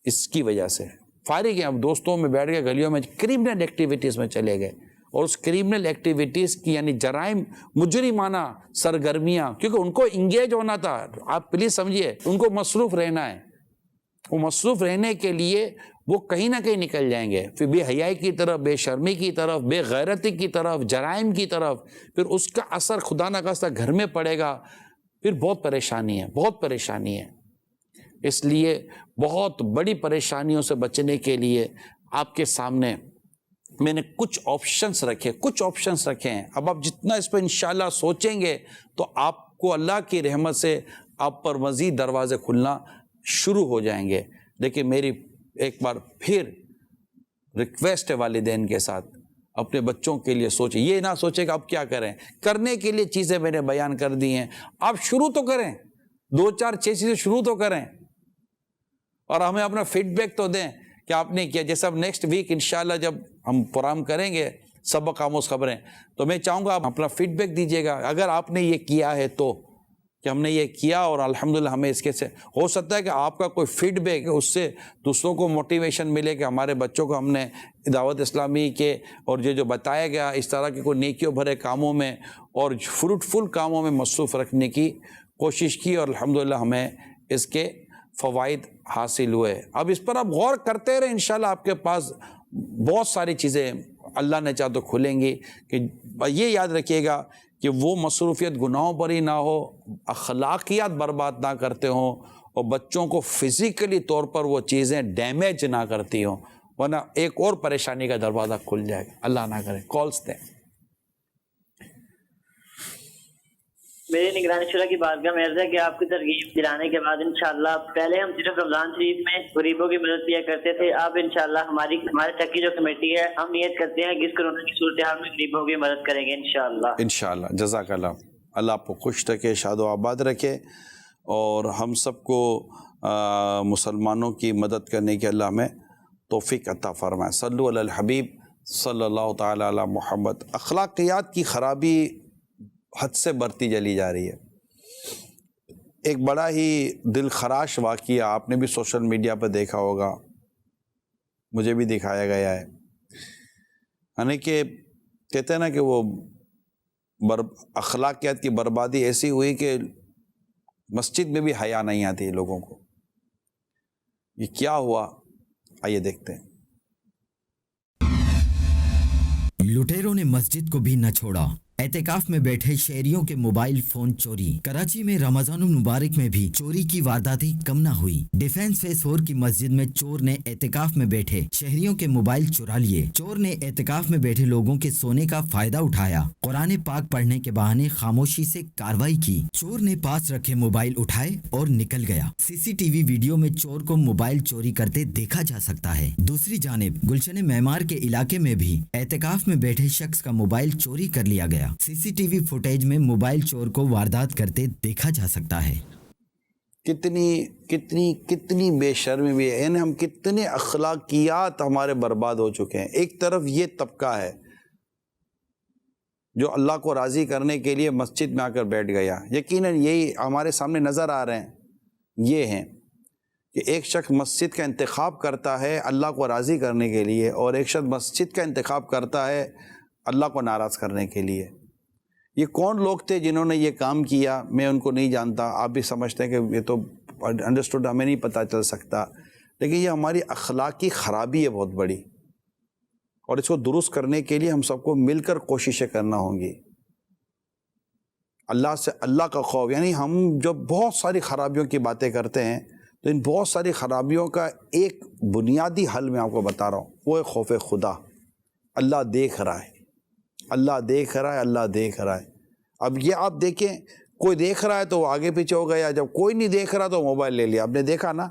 اس کی وجہ سے فارغ ہیں, اب دوستوں میں بیٹھ گئے گلیوں میں, کرمنل ایکٹیویٹیز میں چلے گئے. اور اس کرمنل ایکٹیویٹیز کی یعنی جرائم مجرمانہ سرگرمیاں, کیونکہ ان کو انگیج ہونا تھا. آپ پلیز سمجھیے, ان کو مصروف رہنا ہے. وہ مصروف رہنے کے لیے وہ کہیں نہ کہیں نکل جائیں گے، پھر بے حیائی کی طرف، بے شرمی کی طرف، بے غیرتی کی طرف، جرائم کی طرف، پھر اس کا اثر خدا نہ خواستہ گھر میں پڑے گا، پھر بہت پریشانی ہے، بہت پریشانی ہے۔ اس لیے بہت بڑی پریشانیوں سے بچنے کے لیے آپ کے سامنے میں نے کچھ آپشنز رکھے ہیں۔ اب آپ جتنا اس پہ انشاءاللہ سوچیں گے تو آپ کو اللہ کی رحمت سے آپ پر مزید دروازے کھلنا شروع ہو جائیں گے۔ لیکن میری ایک بار پھر ریکویسٹ ہے والدین کے ساتھ، اپنے بچوں کے لیے سوچیں، یہ نہ سوچیں کہ اب کیا کریں، کرنے کے لیے چیزیں میں نے بیان کر دی ہیں، آپ شروع تو کریں، 2 4 6 چیزیں شروع تو کریں، اور ہمیں اپنا فیڈ بیک تو دیں کہ آپ نے کیا۔ جیسے اب نیکسٹ ویک انشاءاللہ جب ہم پروگرام کریں گے سبق آموز خبریں، تو میں چاہوں گا آپ اپنا فیڈ بیک دیجیے گا، اگر آپ نے یہ کیا ہے تو، کہ ہم نے یہ کیا اور الحمدللہ ہمیں اس کے سے ہو سکتا ہے کہ آپ کا کوئی فیڈ بیک ہے، اس سے دوسروں کو موٹیویشن ملے کہ ہمارے بچوں کو ہم نے دعوت اسلامی کے اور یہ جو بتایا گیا اس طرح کے کوئی نیکیوں بھرے کاموں میں اور فروٹفل کاموں میں مصروف رکھنے کی کوشش کی، اور الحمدللہ ہمیں اس کے فوائد حاصل ہوئے۔ اب اس پر آپ غور کرتے رہیں، انشاءاللہ آپ کے پاس بہت ساری چیزیں اللہ نے چاہ تو کھلیں گی۔ کہ یہ یاد رکھیے گا کہ وہ مصروفیت گناہوں پر ہی نہ ہو، اخلاقیات برباد نہ کرتے ہوں، اور بچوں کو فزیکلی طور پر وہ چیزیں ڈیمیج نہ کرتی ہوں، ورنہ ایک اور پریشانی کا دروازہ کھل جائے گا، اللہ نہ کرے۔ کالز دیں۔ میری نگرانی شورا کی بارگاہ میں عرض ہے کہ آپ کی ترغیب دلانے کے بعد انشاءاللہ پہلے ہم صرف رمضان شریف میں غریبوں کی مدد کیا کرتے تھے، اب انشاءاللہ ہمارے تک کی جو کمیٹی ہے ہم نیت کرتے ہیں کہ اس کرونا کی صورتحال میں غریبوں کی مدد کریں گے انشاءاللہ۔ جزاک اللہ، اللہ آپ کو خوش رکھے، شاد و آباد رکھے، اور ہم سب کو مسلمانوں کی مدد کرنے کے اللہ ہمیں توفیق عطا فرمائے۔ صلو علی الحبیب صلی اللہ تعالی علی محمد۔ اخلاقیات کی خرابی حد سے بڑھتی چلی جا رہی ہے۔ ایک بڑا ہی دل خراش واقعہ آپ نے بھی سوشل میڈیا پہ دیکھا ہوگا، مجھے بھی دکھایا گیا ہے، یعنی کہ کہتے ہیں نا کہ وہ اخلاقیات کی بربادی ایسی ہوئی کہ مسجد میں بھی حیا نہیں آتی ہے لوگوں کو۔ یہ کیا ہوا، آئیے دیکھتے ہیں۔ لٹیروں نے مسجد کو بھی نہ چھوڑا، اعتکاف میں بیٹھے شہریوں کے موبائل فون چوری۔ کراچی میں رمضان المبارک میں بھی چوری کی وارداتیں کم نہ ہوئی۔ ڈیفینس فیس 4 کی مسجد میں چور نے اعتکاف میں بیٹھے شہریوں کے موبائل چرا لیے۔ چور نے اعتکاف میں بیٹھے لوگوں کے سونے کا فائدہ اٹھایا، قرآن پاک پڑھنے کے بہانے خاموشی سے کارروائی کی۔ چور نے پاس رکھے موبائل اٹھائے اور نکل گیا۔ سی سی ٹی وی ویڈیو میں چور کو موبائل چوری کرتے دیکھا جا سکتا ہے۔ دوسری جانب گلشن معمار کے علاقے میں بھی اعتکاف میں بیٹھے شخص کا موبائل چوری کر لیا گیا۔ سی سی ٹی وی فوٹیج میں موبائل چور کو واردات کرتے دیکھا جا سکتا ہے۔ کتنی بے شرمی بھی ہے، یعنی ہم کتنے اخلاقیات ہمارے برباد ہو چکے ہیں۔ ایک طرف یہ طبقہ ہے جو اللہ کو راضی کرنے کے لیے مسجد میں آ کر بیٹھ گیا، یقیناً یہی ہمارے سامنے نظر آ رہے ہیں، یہ ہیں کہ ایک شخص مسجد کا انتخاب کرتا ہے اللہ کو راضی کرنے کے لیے، اور ایک شخص مسجد کا انتخاب کرتا ہے اللہ کو ناراض کرنے کے لیے۔ یہ کون لوگ تھے جنہوں نے یہ کام کیا، میں ان کو نہیں جانتا، آپ بھی سمجھتے ہیں کہ یہ تو انڈرسٹوڈ، ہمیں نہیں پتہ چل سکتا، لیکن یہ ہماری اخلاقی خرابی ہے بہت بڑی، اور اس کو درست کرنے کے لیے ہم سب کو مل کر کوششیں کرنا ہوں گی۔ اللہ سے اللہ کا خوف، یعنی ہم جب بہت ساری خرابیوں کی باتیں کرتے ہیں تو ان بہت ساری خرابیوں کا ایک بنیادی حل میں آپ کو بتا رہا ہوں، وہ ہے خوف خدا۔ اللہ دیکھ رہا ہے، اللہ دیکھ رہا ہے، اللہ دیکھ رہا ہے۔ اب یہ آپ دیکھیں، کوئی دیکھ رہا ہے تو وہ آگے پیچھے ہو گیا، جب کوئی نہیں دیکھ رہا تو موبائل لے لیا۔ آپ نے دیکھا نا،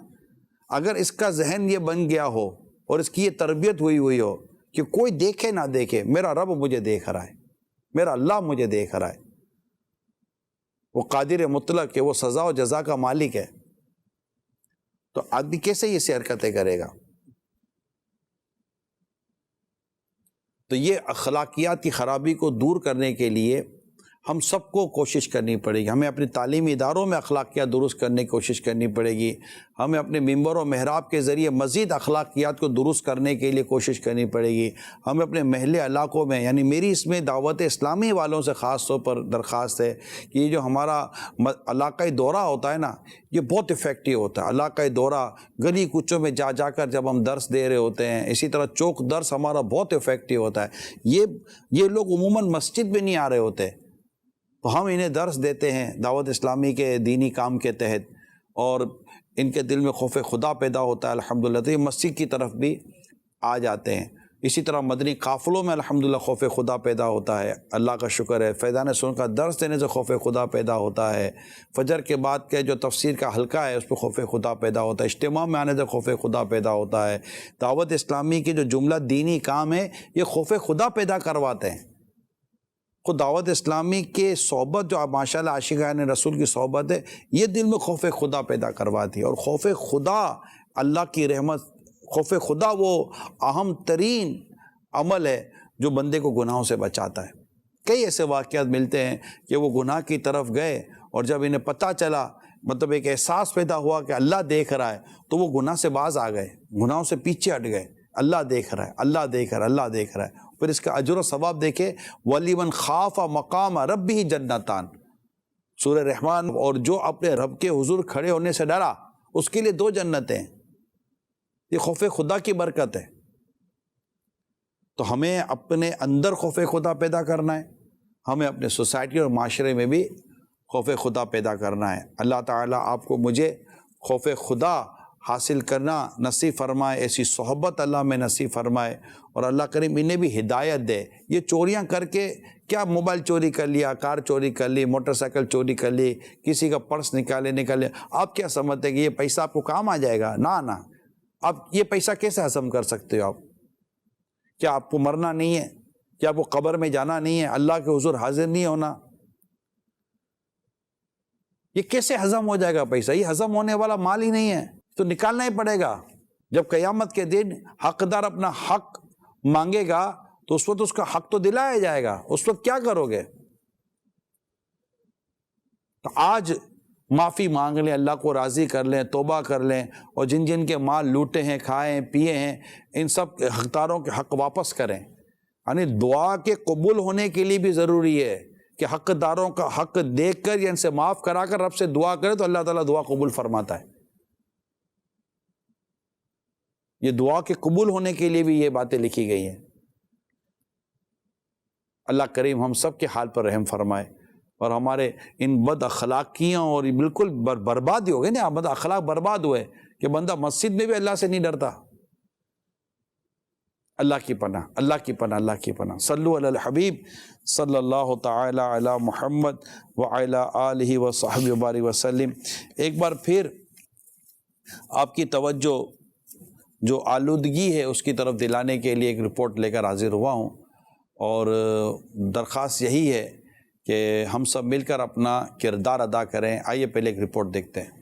اگر اس کا ذہن یہ بن گیا ہو اور اس کی یہ تربیت ہوئی ہو کہ کوئی دیکھے نہ دیکھے، میرا رب مجھے دیکھ رہا ہے، میرا اللہ مجھے دیکھ رہا ہے، وہ قادر مطلق ہے، وہ سزا و جزا کا مالک ہے، تو آدمی کیسے یہ سی حرکتیں کرے گا؟ تو یہ اخلاقیات کی خرابی کو دور کرنے کے لیے ہم سب کو کوشش کرنی پڑے گی. ہمیں اپنی تعلیمی اداروں میں اخلاقیات درست کرنے کی کوشش کرنی پڑے گی. ہمیں اپنے ممبر و محراب کے ذریعے مزید اخلاقیات کو درست کرنے کے لیے کوشش کرنی پڑے گی. ہمیں اپنے محلے علاقوں میں، یعنی میری اس میں دعوت اسلامی والوں سے خاص طور پر درخواست ہے کہ یہ جو ہمارا علاقائی دورہ ہوتا ہے نا، یہ بہت افیکٹو ہوتا ہے. علاقائی دورہ گلی کوچوں میں جا جا کر جب ہم درس دے رہے ہوتے ہیں، اسی طرح چوک درس ہمارا بہت افیکٹو ہوتا ہے. یہ لوگ عموماً مسجد میں نہیں آ رہے ہوتے، تو ہم انہیں درس دیتے ہیں دعوت اسلامی کے دینی کام کے تحت، اور ان کے دل میں خوف خدا پیدا ہوتا ہے الحمدللہ، تو یہ مسجد کی طرف بھی آ جاتے ہیں. اسی طرح مدنی قافلوں میں الحمدللہ خوف خدا پیدا ہوتا ہے. اللہ کا شکر ہے، فیضان سن کا درس دینے سے خوف خدا پیدا ہوتا ہے. فجر کے بعد کے جو تفسیر کا حلقہ ہے اس پہ خوف خدا پیدا ہوتا ہے. اجتماع میں آنے سے خوف خدا پیدا ہوتا ہے. دعوت اسلامی کی جو جملہ دینی کام ہے یہ خوف خدا پیدا کرواتے ہیں. خود دعوت اسلامی کے صحبت جو ماشاءاللہ عاشقان رسول کی صحبت ہے، یہ دل میں خوف خدا پیدا کرواتی ہے. اور خوف خدا اللہ کی رحمت، خوف خدا وہ اہم ترین عمل ہے جو بندے کو گناہوں سے بچاتا ہے. کئی ایسے واقعات ملتے ہیں کہ وہ گناہ کی طرف گئے، اور جب انہیں پتہ چلا، مطلب ایک احساس پیدا ہوا کہ اللہ دیکھ رہا ہے، تو وہ گناہ سے باز آ گئے، گناہوں سے پیچھے ہٹ گئے. اللہ دیکھ رہا ہے، اللہ دیکھ رہا ہے، اللہ دیکھ رہا ہے. پھر اس کا اجر و ثواب دیکھے، وَلِمَنْ خَافَ مَقَامَ رَبِّهِ جَنَّتَانِ، سورہ رحمان. اور جو اپنے رب کے حضور کھڑے ہونے سے ڈرا اس کے لیے 2 جنتیں. یہ خوف خدا کی برکت ہے. تو ہمیں اپنے اندر خوف خدا پیدا کرنا ہے، ہمیں اپنے سوسائٹی اور معاشرے میں بھی خوف خدا پیدا کرنا ہے. اللہ تعالیٰ آپ کو مجھے خوف خدا حاصل کرنا نصیب فرمائے، ایسی صحبت اللہ میں نصیب فرمائے، اور اللہ کریم انہیں بھی ہدایت دے. یہ چوریاں کر کے کیا موبائل چوری کر لیا، کار چوری کر لی، موٹر سائیکل چوری کر لی، کسی کا پرس نکالے، آپ کیا سمجھتے ہیں کہ یہ پیسہ آپ کو کام آ جائے گا؟ نہ، آپ یہ پیسہ کیسے ہضم کر سکتے ہو؟ آپ کیا آپ کو مرنا نہیں ہے؟ کیا آپ کو قبر میں جانا نہیں ہے؟ اللہ کے حضور حاضر نہیں ہونا؟ یہ کیسے ہضم ہو جائے گا پیسہ؟ یہ ہضم ہونے والا مال ہی نہیں ہے، تو نکالنا ہی پڑے گا. جب قیامت کے دن حقدار اپنا حق مانگے گا تو اس وقت اس کا حق تو دلایا جائے گا. اس وقت کیا کرو گے؟ تو آج معافی مانگ لیں، اللہ کو راضی کر لیں، توبہ کر لیں، اور جن جن کے مال لوٹے ہیں، کھائے پیے ہیں، ان سب حقداروں کے حق واپس کریں. یعنی دعا کے قبول ہونے کے لیے بھی ضروری ہے کہ حقداروں کا حق دیکھ کر یا ان سے معاف کرا کر رب سے دعا کرے تو اللہ تعالیٰ دعا قبول فرماتا ہے. یہ دعا کے قبول ہونے کے لیے بھی یہ باتیں لکھی گئی ہیں. اللہ کریم ہم سب کے حال پر رحم فرمائے، اور ہمارے ان بد اخلاقیوں اور بالکل بربادی ہو گئے نا، بد اخلاق برباد ہوئے کہ بندہ مسجد میں بھی اللہ سے نہیں ڈرتا. اللہ کی پناہ، اللہ کی پناہ، اللہ کی پناہ. صلو علی الحبیب صلی اللہ تعالی علی محمد وعلی آلہ وصحبہ وبارک وسلم. ایک بار پھر آپ کی توجہ جو آلودگی ہے اس کی طرف دلانے کے لیے ایک رپورٹ لے کر حاضر ہوا ہوں، اور درخواست یہی ہے کہ ہم سب مل کر اپنا کردار ادا کریں. آئیے پہلے ایک رپورٹ دیکھتے ہیں.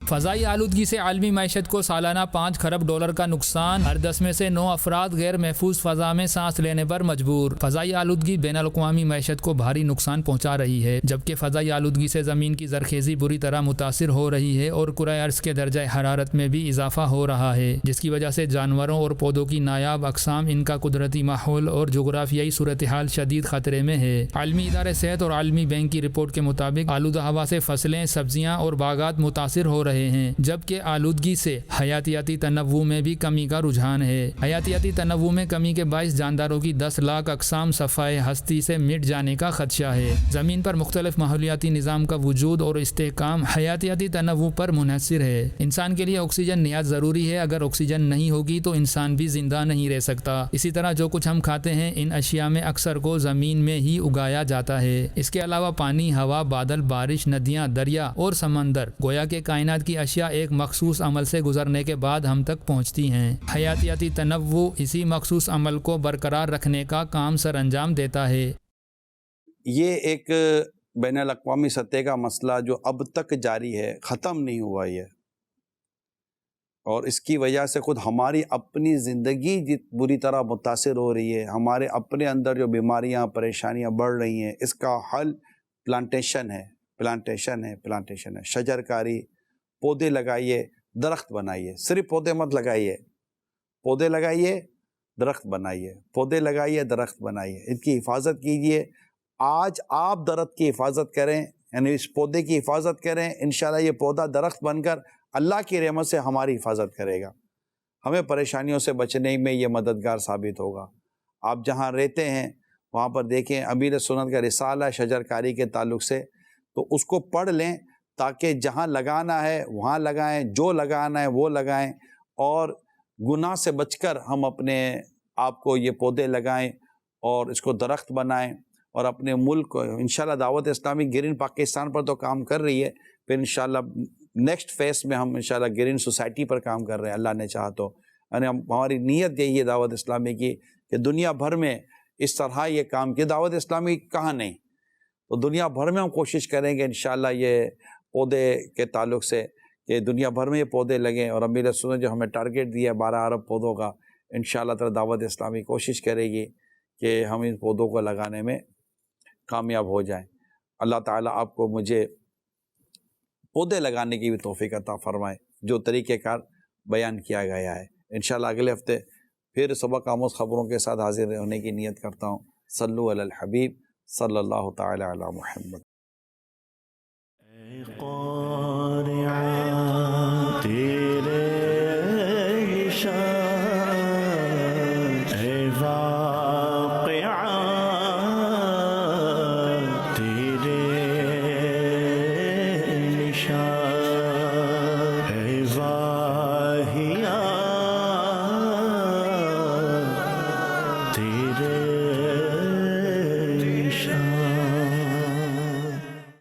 فضائی آلودگی سے عالمی معیشت کو سالانہ 5 خرب ڈالر کا نقصان، ہر 10 میں سے 9 افراد غیر محفوظ فضا میں سانس لینے پر مجبور. فضائی آلودگی بین الاقوامی معیشت کو بھاری نقصان پہنچا رہی ہے، جبکہ فضائی آلودگی سے زمین کی زرخیزی بری طرح متاثر ہو رہی ہے اور کرۂ ارض کے درجہ حرارت میں بھی اضافہ ہو رہا ہے، جس کی وجہ سے جانوروں اور پودوں کی نایاب اقسام، ان کا قدرتی ماحول اور جغرافیائی صورتحال شدید خطرے میں ہے. عالمی ادارہ صحت اور عالمی بینک کی رپورٹ کے مطابق آلودہ ہوا سے فصلیں، سبزیاں اور باغات متاثر ہو رہے ہیں، جبکہ آلودگی سے حیاتیاتی تنوع میں بھی کمی کا رجحان ہے. حیاتیاتی تنوع میں کمی کے باعث جانداروں کی 10 لاکھ اقسام صفائے ہستی سے مٹ جانے کا خدشہ ہے. زمین پر مختلف ماحولیاتی نظام کا وجود اور استحکام حیاتیاتی تنوع پر منحصر ہے. انسان کے لیے آکسیجن نہایت ضروری ہے، اگر آکسیجن نہیں ہوگی تو انسان بھی زندہ نہیں رہ سکتا. اسی طرح جو کچھ ہم کھاتے ہیں ان اشیاء میں اکثر کو زمین میں ہی اگایا جاتا ہے. اس کے علاوہ پانی، ہوا، بادل، بارش، ندیاں، دریا اور سمندر، گویا کہ کائنات کی اشیاء ایک مخصوص عمل سے گزرنے کے بعد ہم تک پہنچتی ہیں. حیاتیاتی تنوع اسی مخصوص عمل کو برقرار رکھنے کا کام سر انجام دیتا ہے. یہ ایک بین الاقوامی سطح کا مسئلہ جو اب تک جاری ہے، ختم نہیں ہوا. یہ اور اس کی وجہ سے خود ہماری اپنی زندگی بری طرح متاثر ہو رہی ہے، ہمارے اپنے اندر جو بیماریاں پریشانیاں بڑھ رہی ہیں، اس کا حل پلانٹیشن ہے، شجر کاری، پودے لگائیے، درخت بنائیے، صرف پودے مت لگائیے، پودے لگائیے، درخت بنائیے، پودے لگائیے، درخت بنائیے، ان کی حفاظت کیجئے۔ آج آپ درخت کی حفاظت کریں، یعنی اس پودے کی حفاظت کریں، انشاءاللہ یہ پودا درخت بن کر اللہ کی رحمت سے ہماری حفاظت کرے گا، ہمیں پریشانیوں سے بچنے میں یہ مددگار ثابت ہوگا۔ آپ جہاں رہتے ہیں وہاں پر دیکھیں امیر سنت کا رسالہ ہے شجر کاری کے تعلق سے، تو اس کو پڑھ لیں تاکہ جہاں لگانا ہے وہاں لگائیں، جو لگانا ہے وہ لگائیں، اور گناہ سے بچ کر ہم اپنے آپ کو یہ پودے لگائیں اور اس کو درخت بنائیں، اور اپنے ملک کو انشاءاللہ دعوت اسلامی گرین پاکستان پر تو کام کر رہی ہے، پھر انشاءاللہ نیکسٹ فیس میں ہم انشاءاللہ گرین سوسائٹی پر کام کر رہے ہیں اللہ نے چاہا تو، یعنی ہماری نیت یہی ہے دعوت اسلامی کی کہ دنیا بھر میں اس طرح یہ کام کی، دعوت اسلامی کہاں نہیں، تو دنیا بھر میں ہم کوشش کریں گے انشاءاللہ یہ پودے کے تعلق سے کہ دنیا بھر میں یہ پودے لگیں، اور امیر سنت جو ہمیں ٹارگیٹ دیا 12 ارب پودوں کا، انشاءاللہ تعالی دعوت اسلامی کوشش کرے گی کہ ہم ان پودوں کو لگانے میں کامیاب ہو جائیں۔ اللہ تعالیٰ آپ کو مجھے پودے لگانے کی بھی توفیق عطا فرمائے جو طریقہ کار بیان کیا گیا ہے۔ انشاءاللہ اگلے ہفتے پھر سبق آموز خبروں کے ساتھ حاضر ہونے کی نیت کرتا ہوں۔ صلو علی الحبیب صلی اللہ تعالی علی محمد۔